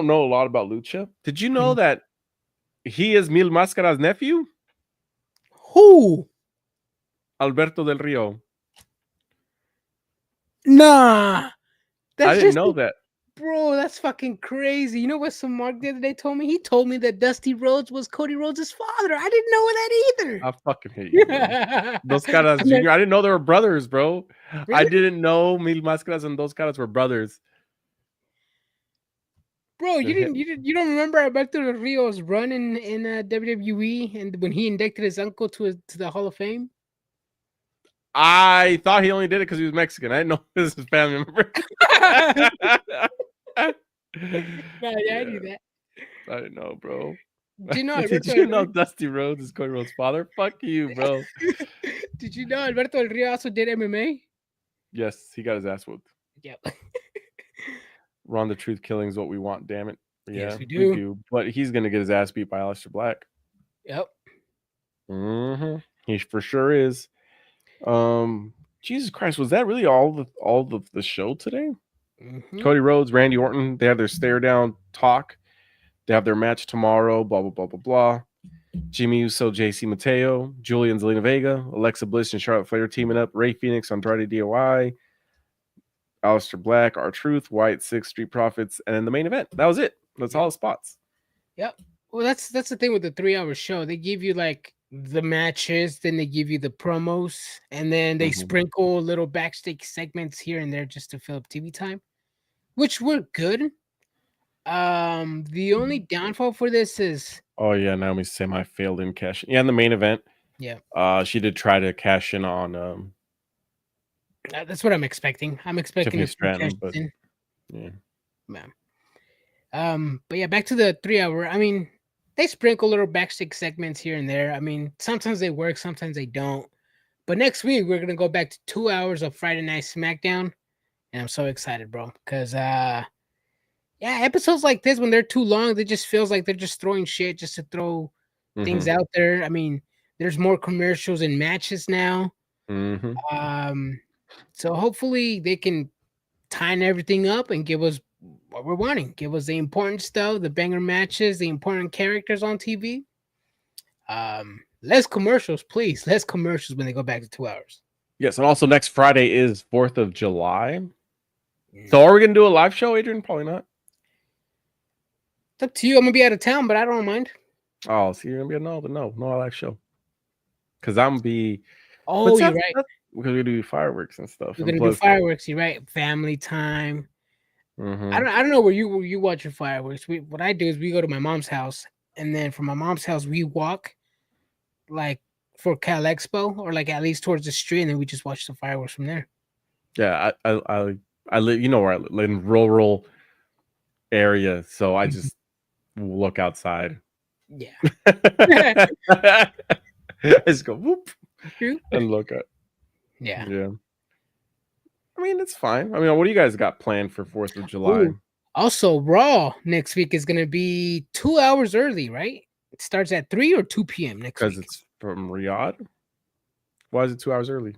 know a lot about lucha. Did you know that he is Mil Máscara's nephew? Who? Alberto Del Rio. Nah. I didn't know that. Bro, that's fucking crazy. You know what some Mark the other day told me? He told me that Dusty Rhodes was Cody Rhodes' father. I didn't know that either. I fucking hate you, bro. Dos Caras Jr. I didn't know they were brothers, bro. Really? I didn't know Mil Máscaras and Dos Caras were brothers. Bro, you don't remember Alberto Del Rio's run in WWE and when he inducted his uncle to the Hall of Fame? I thought he only did it because he was Mexican. I didn't know this was his family member. I knew that. I didn't know, bro. Did you know? Did you know Dusty Rhodes is Cody Rhodes' father? Fuck you, bro. Did you know Alberto Del Rio also did MMA? Yes, he got his ass whooped. Yep. Ron the Truth Killing is what we want. Damn it. Yeah, yes, we do. But he's gonna get his ass beat by Aleister Black. Yep. Mm-hmm. He for sure is. Jesus Christ, was that really all of the show today? Mhm. Cody Rhodes, Randy Orton, they have their stare down talk. They have their match tomorrow. Blah blah blah blah blah. Jimmy Uso, JC Mateo, Julia and Zelina Vega, Alexa Bliss and Charlotte Flair teaming up. Ray Phoenix, Andrade DIY, Aleister Black, R-Truth, White, Six Street Profits, and then the main event. That was it. That's all the spots. Yep. Well, that's the thing with the 3-hour show. They give you like the matches, then they give you the promos, and then they sprinkle little backstage segments here and there just to fill up TV time, which were good. The only downfall for this is Oh yeah, Naomi semi failed in cash. Yeah, in the main event. Yeah. She did try to cash in on That's what I'm expecting. I'm expecting Tiffany Stratton, but yeah. But yeah, back to the 3-hour. I mean, they sprinkle little backstage segments here and there. I mean, sometimes they work, sometimes they don't. But next week we're gonna go back to 2 hours of Friday Night SmackDown, and I'm so excited, bro. Because yeah, episodes like this when they're too long, it just feels like they're just throwing shit just to throw things out there. I mean, there's more commercials and matches now. So hopefully they can tighten everything up and give us what we're wanting. Give us the important stuff, the banger matches, the important characters on TV. Less commercials, please. Less commercials when they go back to 2 hours. Yes, and also next Friday is 4th of July. So are we gonna do a live show, Adrian? Probably not. It's up to you. I'm gonna be out of town, but I don't mind. Oh, so you're gonna be no live show. Because I'm gonna be. Oh, you're right. Because we do fireworks and stuff. We're gonna do fireworks. You're right. Family time. I don't know where you watch your fireworks. What I do is we go to my mom's house, and then from my mom's house we walk, like for Cal Expo, or like at least towards the street, and then we just watch the fireworks from there. Yeah, I live. You know where I live, in rural area, so I just look outside. Yeah. I just go whoop and look at. Yeah. I mean, it's fine. I mean, what do you guys got planned for 4th of July? Ooh. Also, Raw next week is going to be 2 hours early, right? It starts at 3 or 2 p.m. next week. Because it's from Riyadh? Why is it 2 hours early?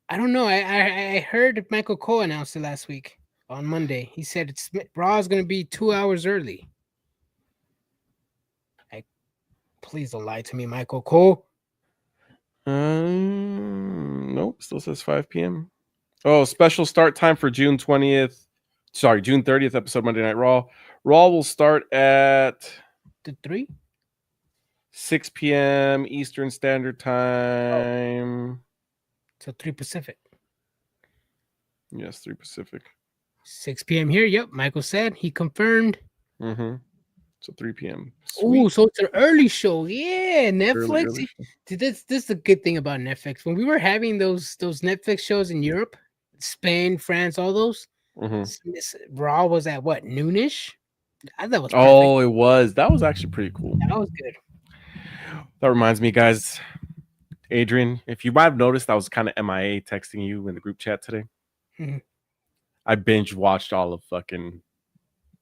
I don't know. I heard Michael Cole announced it last week on Monday. He said Raw is going to be 2 hours early. Please don't lie to me, Michael Cole. Nope. Still says 5 p.m. Oh, special start time for June 20th. Sorry, June 30th episode Monday Night Raw. Raw will start at 6 p.m. Eastern Standard Time. So 3 Pacific. Yes, 3 Pacific. 6 p.m. here. Yep, Michael said. He confirmed. So 3 p.m. Oh, so it's an early show. Yeah, Netflix. Early show. This is the good thing about Netflix. When we were having those Netflix shows in Europe, Spain, France, all those, Raw was at what, noonish? I thought it was perfect. Oh, it was. That was actually pretty cool. That was good. That reminds me, guys. Adrian, if you might have noticed, I was kind of MIA texting you in the group chat today. I binge watched all of fucking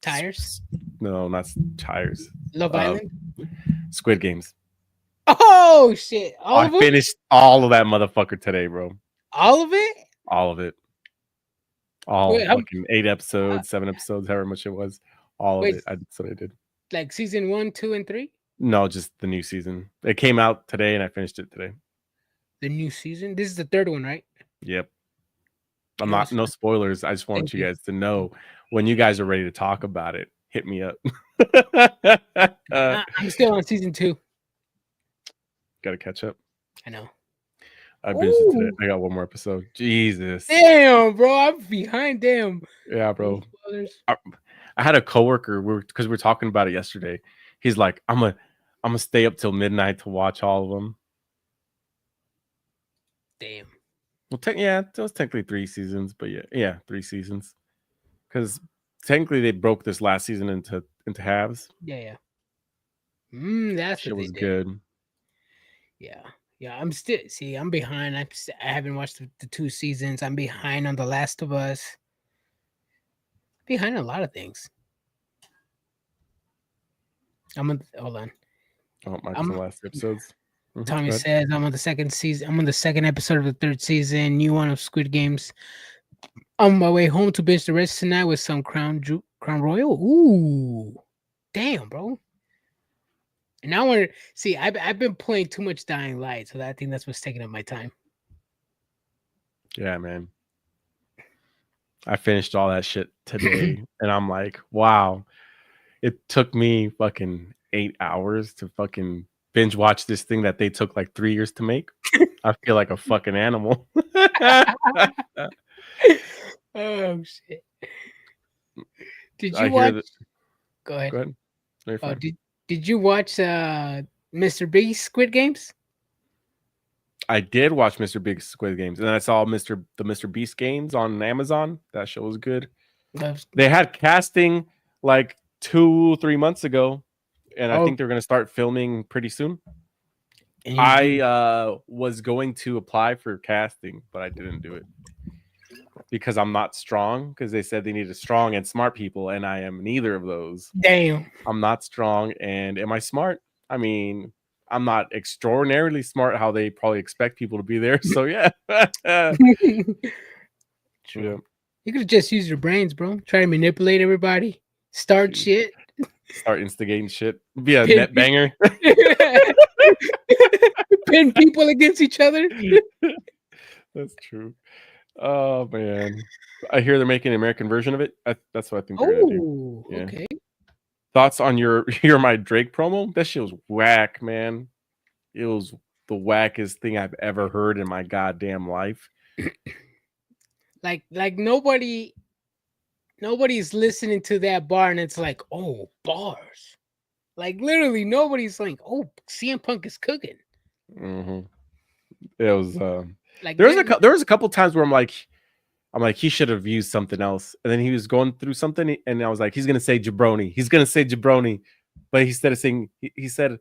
Tires? No, not Tires. Love Island? Squid Games. Oh, shit. I finished all of that motherfucker today, bro. All of it? All of it. Fucking 8 episodes, 7 episodes, however much it was. All of it. That's what I did. Like season 1, 2, and 3? No, just the new season. It came out today and I finished it today. The new season? This is the 3rd one, right? Yep. No spoilers. I just want you guys to know when you guys are ready to talk about it, hit me up. I'm still on season 2. Gotta catch up. I know. I binged it today. I got one more episode. Jesus. Damn, bro. I'm behind. Damn. Yeah, bro. I had a coworker because we were talking about it yesterday. He's like, I'm gonna stay up till midnight to watch all of them. Damn. Well, it was technically 3 seasons, but yeah, 3 seasons. Because technically they broke this last season into halves. Yeah. That shit was good. Yeah. I'm behind. I haven't watched the 2 seasons. I'm behind on The Last of Us. Behind a lot of things. Hold on. Oh, Michael's the last episodes. Tommy says, I'm on the second season. I'm on the second episode of the third season. New one of Squid Games. On my way home to binge the rest tonight with some Crown Royal. Ooh, damn, bro. And I want to see. I've been playing too much Dying Light, so I think that's what's taking up my time. Yeah, man. I finished all that shit today, and I'm like, wow. It took me fucking 8 hours to fucking binge watch this thing that they took like 3 years to make. I feel like a fucking animal. Oh shit! Did you watch? Go ahead. Go ahead. No, oh, did you watch Mr. Beast Squid Games? I did watch Mr. Big Squid Games, and then I saw the Mr. Beast games on Amazon. That show was good. They had casting like 2-3 months ago, and I think they're gonna start filming pretty soon. I was going to apply for casting, but I didn't do it because I'm not strong. Because they said they needed strong and smart people, and I am neither of those. Damn, I'm not strong, and am I smart? I mean, I'm not extraordinarily smart how they probably expect people to be there. So yeah. True. You could have just used your brains, bro. Try to manipulate everybody. Start shit. Start instigating shit. Be a net banger. Pin people against each other. That's true. Oh man. I hear they're making an American version of it. That's what I think they're gonna do. Yeah. Okay. Thoughts on your You're My Drake promo? That shit was whack, man. It was the wackest thing I've ever heard in my goddamn life. Like nobody's listening to that bar and it's like, oh, bars. Like literally nobody's like, oh, CM Punk is cooking. Mm-hmm. It was like there was a couple times where I'm like he should have used something else, and then he was going through something, and I was like, he's gonna say jabroni, but instead of saying he said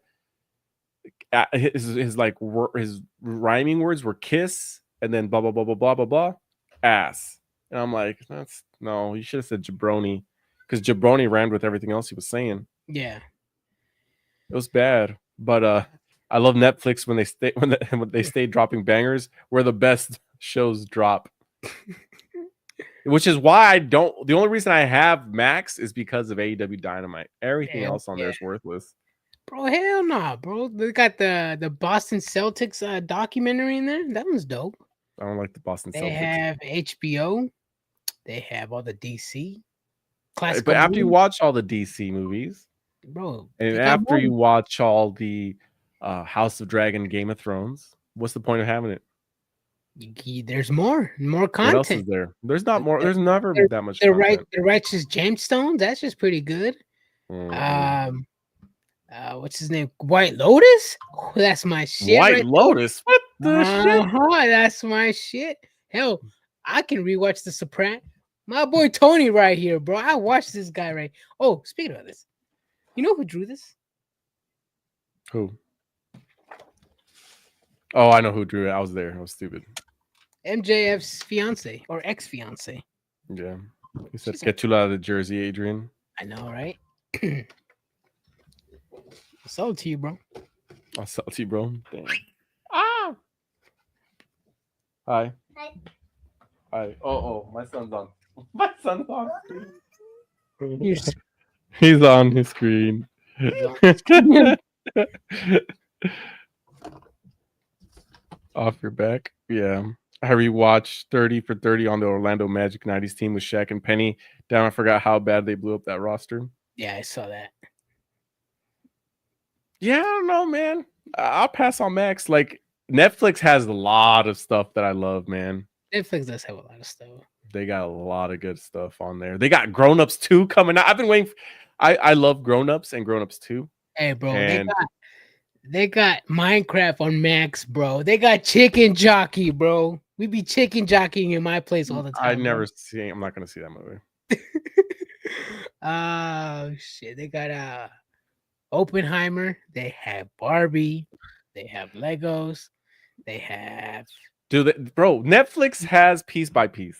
his rhyming words were kiss and then blah blah blah blah blah blah blah ass, and I'm like, you should have said jabroni, because jabroni rhymed with everything else he was saying. Yeah, it was bad, but I love Netflix when they stay dropping bangers where the best shows drop. Which is why the only reason I have Max is because of AEW Dynamite. Everything else on there is worthless. Bro, hell nah, bro. They got the Boston Celtics documentary in there. That one's dope. I don't like the Boston Celtics. They have HBO. They have all the DC. But after you watch all the DC movies, bro, and after you watch all the House of Dragon, Game of Thrones, what's the point of having it? There's more content. What else is there? There's not more. There's never that much. The Righteous Gemstones. That's just pretty good. Mm-hmm. What's his name? White Lotus. Oh, that's my shit. White Lotus. What the shit? That's my shit. Hell, I can rewatch The Sopranos. My boy Tony right here, bro. I watched this guy right. Oh, speaking of this, you know who drew this? Who? Oh, I know who drew it. I was there. I was stupid. MJF's fiance or ex-fiance. Yeah. He said, get you out of the jersey, Adrian. I know, right? I'll sell it to you, bro. I'll sell it to you, bro. Dang. Ah! Hi. Hi. Oh, my son's on. My son's on screen. He's on his screen. Off your back. Yeah. I rewatched 30 for 30 on the Orlando Magic 90s team with Shaq and Penny. Damn, I forgot how bad they blew up that roster. Yeah, I saw that. Yeah, I don't know, man. I'll pass on Max. Like, Netflix has a lot of stuff that I love, man. Netflix does have a lot of stuff. They got a lot of good stuff on there. They got Grown Ups 2 coming out. I've been waiting. I love Grown Ups and Grown Ups 2. Hey, bro, they got Minecraft on Max, bro. They got Chicken Jockey, bro. We be chicken jockeying in my place all the time. I'm not gonna see that movie. Oh shit! They got Oppenheimer. They have Barbie. They have Legos. They have. Bro, Netflix has Piece by Piece.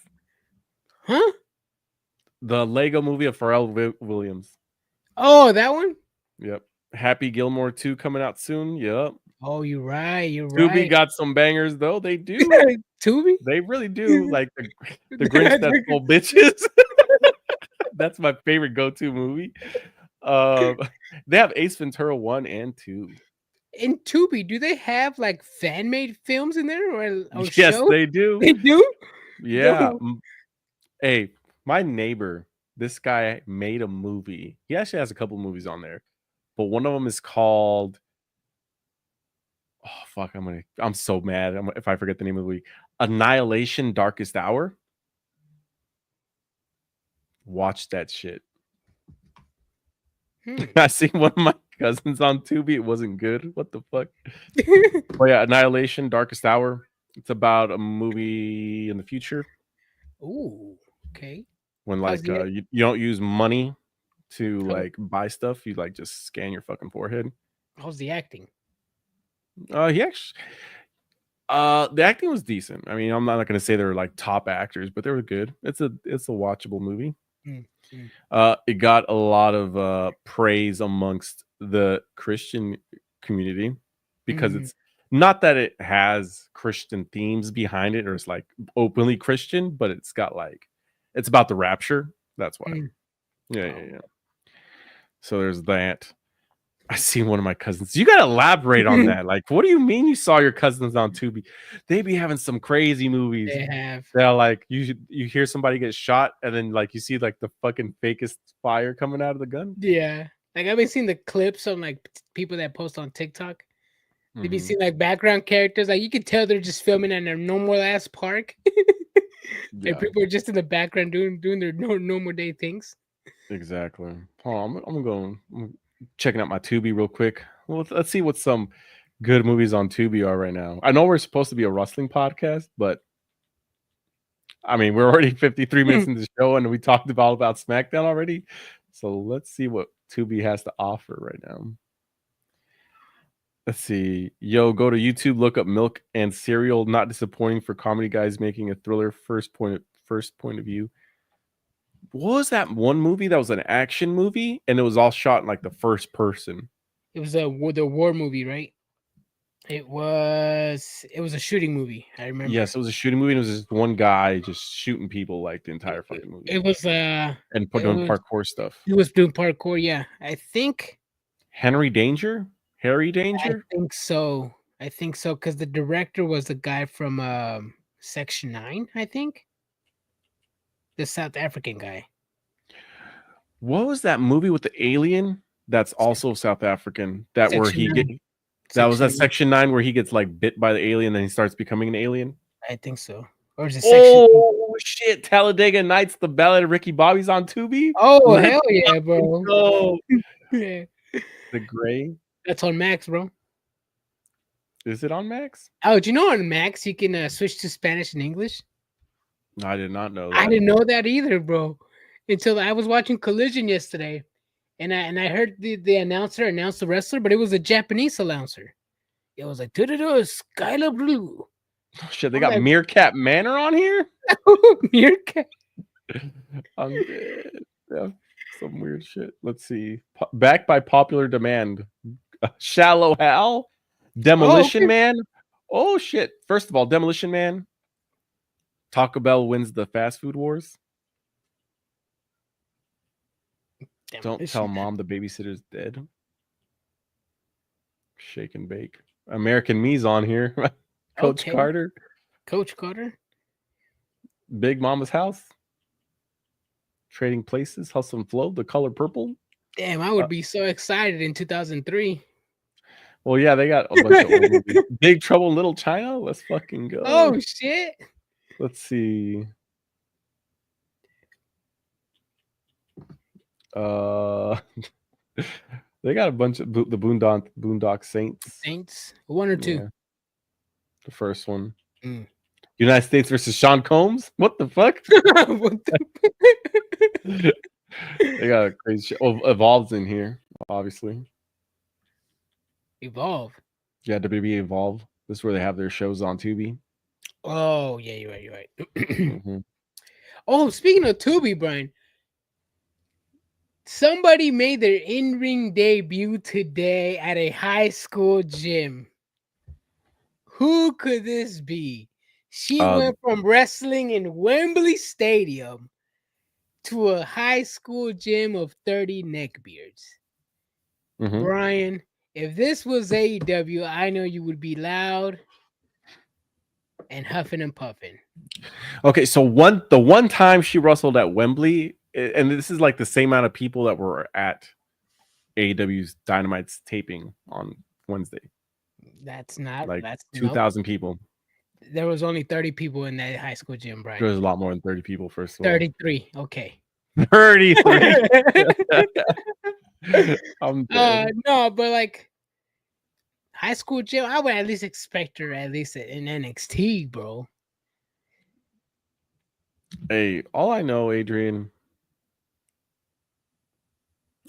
Huh? The Lego movie of Pharrell Williams. Oh, that one? Yep. Happy Gilmore 2 coming out soon. Yep. Oh, you're right. You're Tubi right. got some bangers though. They do. Tubi? They really do. Like the Grinch that stole bitches. That's my favorite go-to movie. They have Ace Ventura 1 and 2. In Tubi, do they have like fan-made films in there or Yes, shows? they do. They do? Yeah. No. Hey, my neighbor, this guy made a movie. He actually has a couple movies on there, but one of them is called. Oh fuck! I'm so mad if I forget the name of the movie. Annihilation: Darkest Hour. Watch that shit. I seen one of my cousins on Tubi. It wasn't good. What the fuck? Oh yeah, Annihilation: Darkest Hour. It's about a movie in the future. Ooh, okay. When How's like it? you don't use money to Oh. like buy stuff. You like just scan your fucking forehead. How's the acting? He actually the acting was decent. I mean, I'm not gonna say they were like top actors, but they were good. It's a watchable movie. It got a lot of praise amongst the Christian community because it's not that it has Christian themes behind it or it's like openly Christian, but it's got like it's about the rapture. That's why. Yeah. So there's that. I seen one of my cousins. You gotta elaborate on that. Like, what do you mean you saw your cousins on Tubi? They be having some crazy movies. They have. They're like you hear somebody get shot, and then like you see like the fucking fakest fire coming out of the gun. Yeah. Like I've been seeing the clips on like people that post on TikTok. They be seeing like background characters. Like you can tell they're just filming in a normal ass park. And people are just in the background doing their normal day things. Exactly. Hold on, I'm checking out my Tubi real quick. Well, let's see what some good movies on Tubi are right now. I know we're supposed to be a wrestling podcast, but I mean we're already 53 minutes into the show and we talked about SmackDown already. So let's see what Tubi has to offer right now. Let's see. Yo, go to YouTube, look up Milk and Cereal. Not disappointing for comedy guys making a thriller. First point of view. What was that one movie that was an action movie and it was all shot in like the first person? It was the war movie, right? It was a shooting movie. I remember. Yes, it was a shooting movie. And it was just one guy just shooting people like the entire fucking movie. It was and doing parkour stuff. He was doing parkour. Yeah, I think Harry Danger. I think so. Because the director was the guy from Section 9, I think. The South African guy. What was that movie with the alien? That's also South African. That Section where he 9. get. That was that Section 9 where he gets like bit by the alien and he starts becoming an alien. I think so. Or is it Section? Oh shit! Talladega Nights, the Ballad of Ricky Bobby's on Tubi. Oh hell yeah, bro! Go. Yeah. The Gray. That's on Max, bro. Is it on Max? Oh, do you know on Max you can switch to Spanish and English? No, I did not know that. I didn't know that either, bro. Until I was watching Collision yesterday, and I heard the announcer announce the wrestler, but it was a Japanese announcer. It was like Skylar Blue. Oh, shit, they got like, Meerkat Manor on here. Meerkat. I'm dead. Yeah, some weird shit. Let's see. Backed by popular demand. Shallow Hal, Demolition Man. Oh shit! First of all, Demolition Man. Taco Bell wins the fast food wars. Don't tell mom the babysitter's dead. Shake and bake. American Me's on here. Coach Carter. Coach Carter. Big Mama's House. Trading Places. Hustle and Flow. The Color Purple. Damn, I would be so excited in 2003. Well, yeah, they got a bunch of old movies. Big Trouble in Little China. Let's fucking go. Oh shit. Let's see. They got a bunch of the Boondock Saints. Saints 1 or 2. Yeah. The first one. United States versus Sean Combs. What the fuck? They got a crazy shit. Oh, Evolve's in here, obviously. Evolve. Yeah, WWE Evolve. This is where they have their shows on Tubi. Oh yeah, you're right. Oh, speaking of Tubi, Brian, somebody made their in-ring debut today at a high school gym. Who could this be? She Uh, went from wrestling in Wembley Stadium to a high school gym of 30 neckbeards. mhm. Brian, if this was AEW, I know you would be loud and huffing and puffing. Okay, so the one time she wrestled at Wembley, and this is like the same amount of people that were at AEW's Dynamite's taping on Wednesday. That's not, Like that's 2,000 people. There was only 30 people in that high school gym, Brian. There's a lot more than 30 people, first of all. 33. Okay. 33. I'm dead. No, but like high school gym, I would at least expect her at least in NXT, bro. Hey, all I know, Adrian,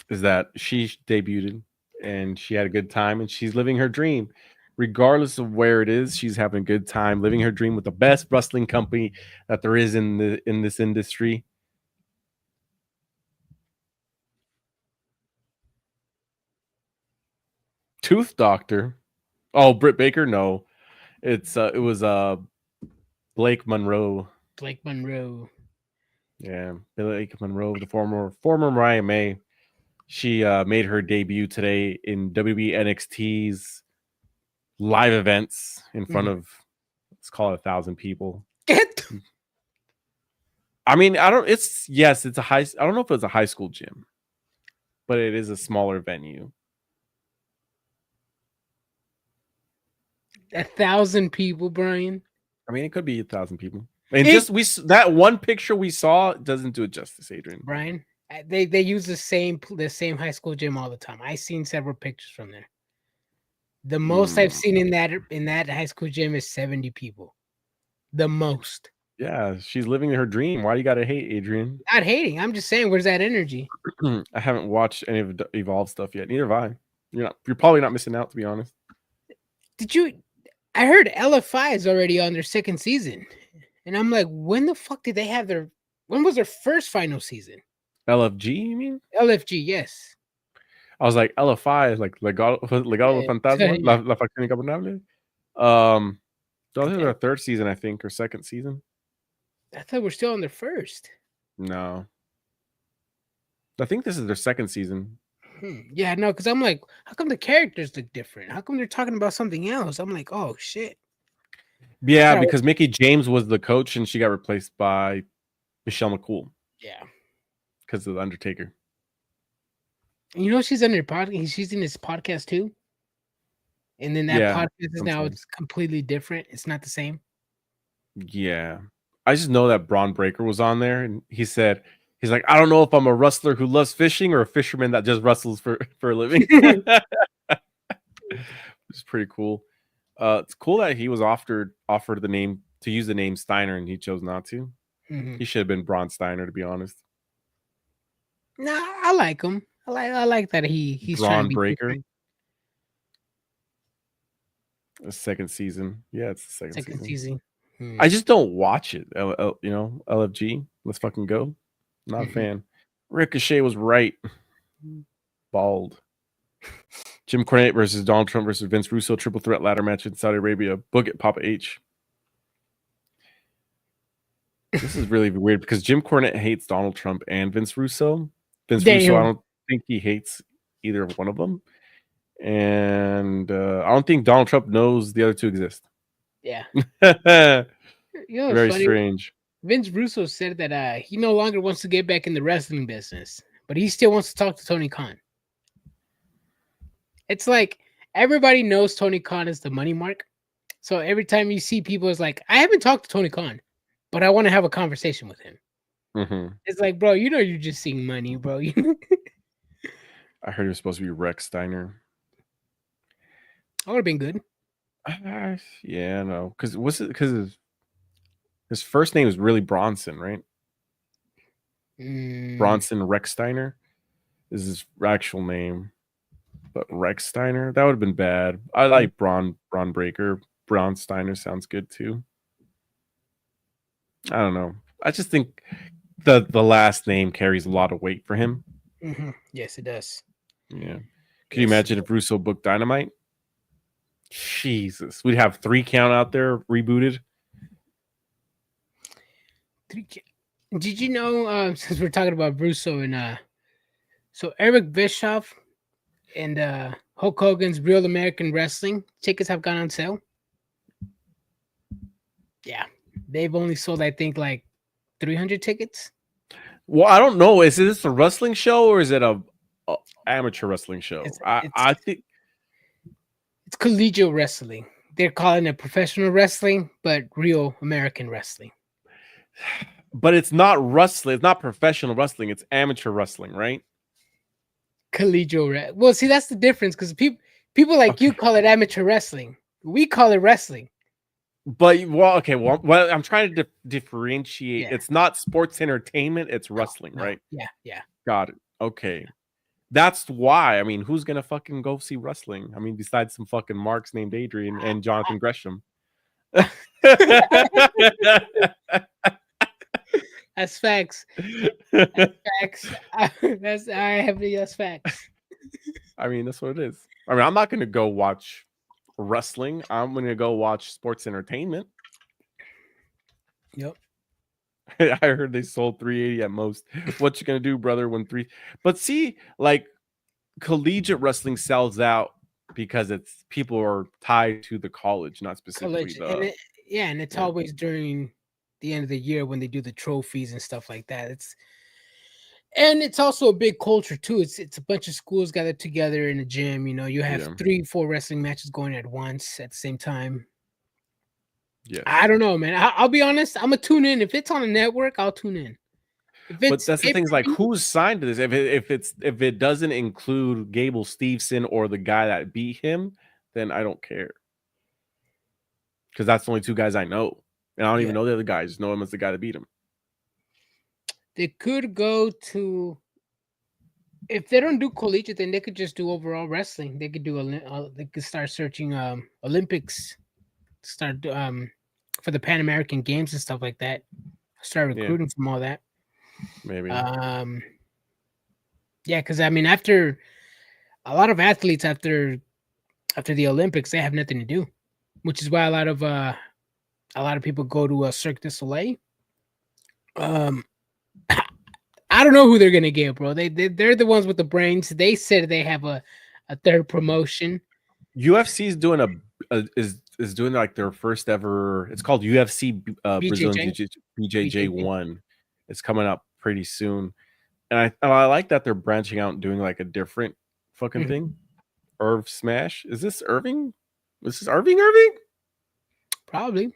is that she debuted and she had a good time and she's living her dream. Regardless of where it is, she's having a good time, living her dream with the best wrestling company that there is in this industry. Tooth Doctor. Oh, Britt Baker? No. It was Blake Monroe. Blake Monroe. Yeah, Blake Monroe, the former Mariah May. She made her debut today in WWE NXT's live events in front of, let's call it 1,000 people. I mean, it's a high. I don't know if it's a high school gym, but it is a smaller venue. 1,000 people, Brian. I mean, it could be 1,000 people. And that one picture we saw doesn't do it justice, Adrian. Brian, they use the same high school gym all the time. I've seen several pictures from there. The most I've seen in that high school gym is 70 people. The most. Yeah, she's living her dream. Why you gotta hate, Adrian? Not hating. I'm just saying, where's that energy? I haven't watched any of the Evolve stuff yet. Neither have I. You're probably not missing out, to be honest. I heard LFI is already on their second season. And I'm like, when the fuck did they have when was their first final season? LFG, you mean? LFG, yes. I was like, LFI is like Legado Fantasma, La Facción Incomparable. Those are their third season, I think, or second season. I thought we're still on their first. No. I think this is their second season. Yeah, no, because I'm like, how come the characters look different? How come they're talking about something else? I'm like, oh, shit. Yeah, because Mickie James was the coach and she got replaced by Michelle McCool. Yeah. Because of The Undertaker. You know, she's in her podcast. She's in his podcast too. And then that podcast is now it's completely different. It's not the same. Yeah. I just know that Braun Breaker was on there and he's like, I don't know if I'm a wrestler who loves fishing or a fisherman that just wrestles for a living. It's pretty cool. It's cool that he was offered the name to use the name Steiner and he chose not to. He should have been Braun Steiner, to be honest. Nah, I like him. I like that he's Braun trying to be Breaker. different. The second season. Yeah, it's the second season. I just don't watch it. LFG. Let's fucking go. Not a fan. Ricochet was right. Bald. Jim Cornette versus Donald Trump versus Vince Russo triple threat ladder match in Saudi Arabia. Book it, Papa H. This is really weird because Jim Cornette hates Donald Trump and Vince Russo. Russo, I don't think he hates either one of them. And I don't think Donald Trump knows the other two exist. Yeah. Very strange. Vince Russo said that he no longer wants to get back in the wrestling business, but he still wants to talk to Tony Khan. It's like everybody knows Tony Khan is the money mark. So every time you see people, it's like, I haven't talked to Tony Khan, but I want to have a conversation with him. It's like, bro, you're just seeing money, bro. I heard he was supposed to be Rex Steiner. That would have been good. Yeah, no, because his first name is really Bronson, right? Bronson Rex Steiner is his actual name, but Rex Steiner, that would have been bad. I like Braun Breaker. Braun Steiner sounds good too. I don't know. I just think the last name carries a lot of weight for him. Yes, it does. Yeah. Can you imagine if Russo booked Dynamite? Jesus, we'd have 3 count out there rebooted. Did you know? Since we're talking about Russo and so Eric Bischoff and Hulk Hogan's Real American Wrestling tickets have gone on sale. Yeah, they've only sold, I think, like 300 tickets. Well, I don't know. Is this a wrestling show or is it a amateur wrestling show? I think it's collegiate wrestling. They're calling it professional wrestling, but real American wrestling. But it's not wrestling. It's not professional wrestling. It's amateur wrestling, right? Collegiate. Well, see, that's the difference because people like you call it amateur wrestling. We call it wrestling. But well, I'm trying to differentiate. Yeah. It's not sports entertainment. It's wrestling, right? Yeah. Got it. Okay. That's why. I mean, who's gonna fucking go see wrestling? I mean, besides some fucking marks named Adrian and Jonathan Gresham. That's facts. That's facts. That's facts. I mean, that's what it is. I mean, I'm not gonna go watch wrestling. I'm gonna go watch sports entertainment. Yep. I heard they sold 380 at most. What you gonna do, brother? But see, like collegiate wrestling sells out because it's people are tied to the college, not specifically and it's always during the end of the year when they do the trophies and stuff like that. It's also a big culture too. It's a bunch of schools gathered together in a gym. You know, you have 3-4 wrestling matches going at once at the same time. Yeah, I don't know, man. I'll be honest. I'm gonna tune in if it's on a network. I'll tune in. But that's the thing is like who's signed to this? If it doesn't include Gable Steveson or the guy that beat him, then I don't care. Because that's the only 2 guys I know, and I don't even know the other guys. I just know him as the guy that beat him. They could go to, if they don't do collegiate, then they could just do overall wrestling. They could do they could start searching Olympics, start for the Pan American Games and stuff like that. Start recruiting from all that. Maybe. Because I mean, after a lot of athletes after the Olympics, they have nothing to do, which is why a lot of people go to Cirque du Soleil. I don't know who they're gonna get, bro. They're the ones with the brains. They said they have a third promotion. UFC is doing is doing like their first ever. It's called UFC Brazilian Jiu-Jitsu BJJ 1. It's coming up pretty soon, and I like that they're branching out and doing like a different fucking thing. Irv Smash. Is this Irving? Is this Irving? Probably.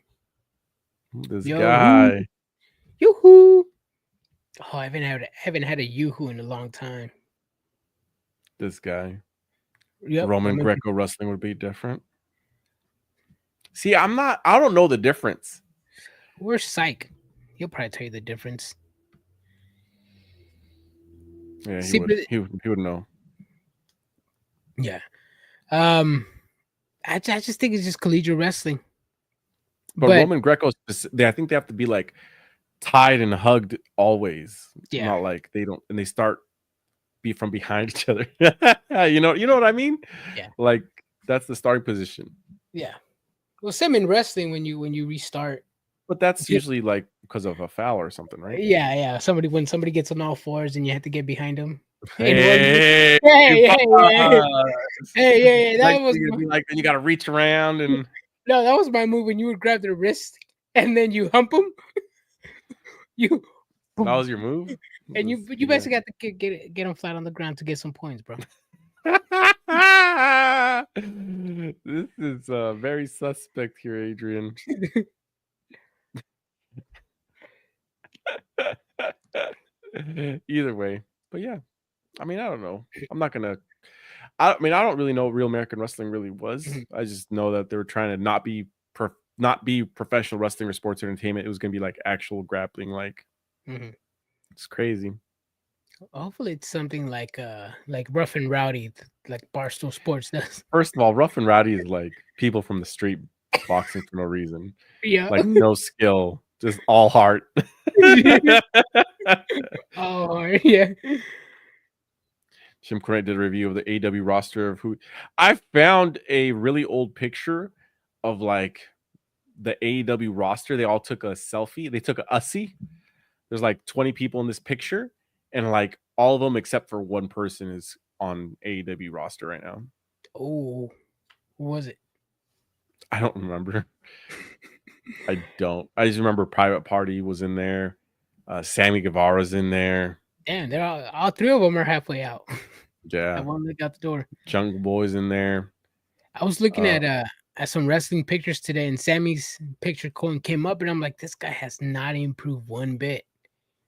This guy. Yoo-hoo. Oh, I haven't had a yoo-hoo in a long time. This guy. Yep. Roman Greco wrestling would be different. See, I don't know the difference. Where's Psych? He'll probably tell you the difference. Yeah, he would know. Yeah. I just think it's just collegiate wrestling. But Roman Greco, I think they have to be like tied and hugged always. Yeah. Not like they don't, and they start from behind each other. you know what I mean? Yeah. Like that's the starting position. Yeah. Well, same in wrestling when you restart. But that's usually like because of a foul or something, right? Yeah. When somebody gets on all fours and you have to get behind them. Hey. That was like then you got to reach around and. No, that was my move when you would grab their wrist and then you hump them. That was your move, and you basically got to get them flat on the ground to get some points, bro. This is very suspect here, Adrian. Either way, but yeah, I mean, I don't know. I'm not gonna. I mean, I don't really know what Real American Wrestling really was. I just know that they were trying to not be professional wrestling or sports entertainment. It was gonna be like actual grappling. Like, it's crazy. Hopefully, it's something like Rough and Rowdy, like Barstool Sports does. First of all, Rough and Rowdy is like people from the street boxing for no reason. Yeah, like no skill, just all heart. Oh, yeah. Jim Cornette did a review of the AEW roster of who. I found a really old picture of like the AEW roster. They all took a selfie. They took a Ussie. There's like 20 people in this picture, and like all of them except for one person is on AEW roster right now. Oh, who was it? I don't remember. I don't. I just remember Private Party was in there. Sammy Guevara's in there. Damn, they're all three of them are halfway out. Yeah. I want to look out the door. Jungle Boy's in there. I was looking at some wrestling pictures today, and Sammy's picture came up, and I'm like, this guy has not improved one bit.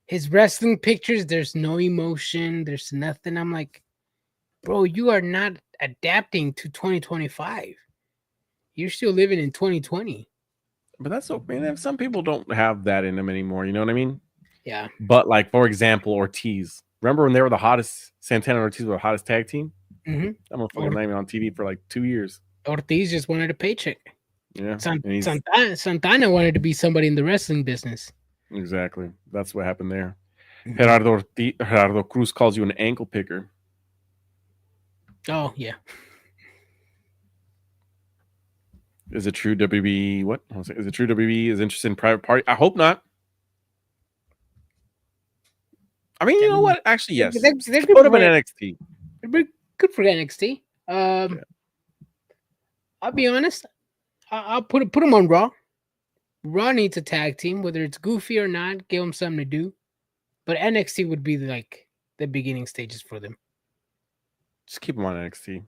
His wrestling pictures, there's no emotion, there's nothing. I'm like, bro, you are not adapting to 2025. You're still living in 2020. But that's okay. Some people don't have that in them anymore. You know what I mean? Yeah. But like, for example, Ortiz. Remember when they were the hottest? Santana and Ortiz were the hottest tag team. Mm-hmm. I'm a fucking name on TV for like 2 years. Ortiz just wanted a paycheck. Yeah. Santana wanted to be somebody in the wrestling business. Exactly. That's what happened there. Gerardo Cruz calls you an ankle picker. Oh, yeah. Is it true WB? What? Is it true WB is interested in Private Party? I hope not. I mean, you know what? Actually, yes. They're put him in NXT. They're good for NXT. Yeah. I'll be honest. I'll put them on Raw. Raw needs a tag team, whether it's goofy or not. Give them something to do. But NXT would be like the beginning stages for them. Just keep them on NXT.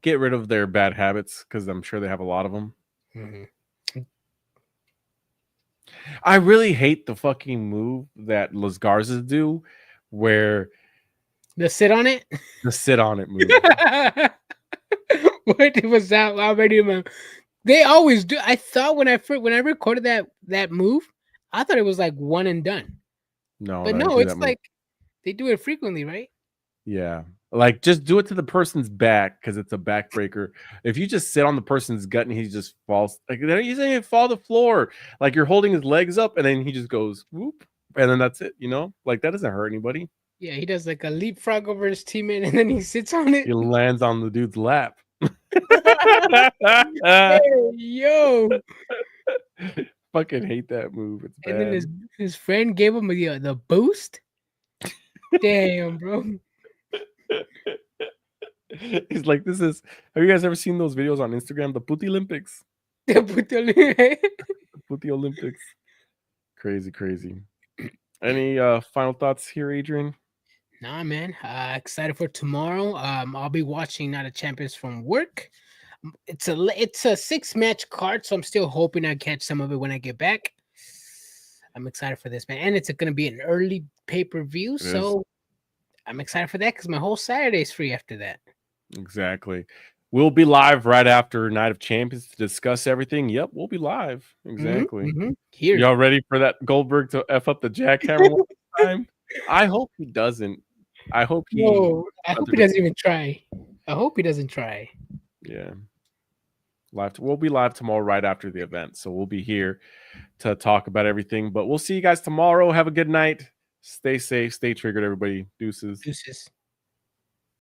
Get rid of their bad habits because I'm sure they have a lot of them. Mm-hmm. I really hate the fucking move that Los Garzas do, where the sit on it. The sit on it move. What was that already? They always do. I thought when I recorded that move, I thought it was like one and done. No, but no, it's like they do it frequently, right? Yeah. Like, just do it to the person's back because it's a backbreaker. If you just sit on the person's gut and he just falls, like, then he's going to fall to the floor. Like, you're holding his legs up and then he just goes whoop, and then that's it. You know, like that doesn't hurt anybody. Yeah, he does like a leapfrog over his teammate and then he sits on it. He lands on the dude's lap. Hey, yo, fucking hate that move. It's bad. And then his friend gave him the boost. Damn, bro. He's like, this is. Have you guys ever seen those videos on Instagram? The Puti Olympics. The Puti Olympics. Crazy. Any final thoughts here, Adrian? Nah, man. Excited for tomorrow. I'll be watching Night of Champions from work. It's a 6-match card, so I'm still hoping I catch some of it when I get back. I'm excited for this, man, and it's going to be an early pay-per-view, so I'm excited for that because my whole Saturday is free after that. Exactly. We'll be live right after Night of Champions to discuss everything. Yep, we'll be live. Exactly. Mm-hmm. Here, y'all ready for that Goldberg to F up the jackhammer one time? I hope he doesn't. I hope he. No, I hope he doesn't even try. I hope he doesn't try. Yeah. We'll be live tomorrow right after the event, so we'll be here to talk about everything. But we'll see you guys tomorrow. Have a good night. Stay safe. Stay triggered, everybody. Deuces.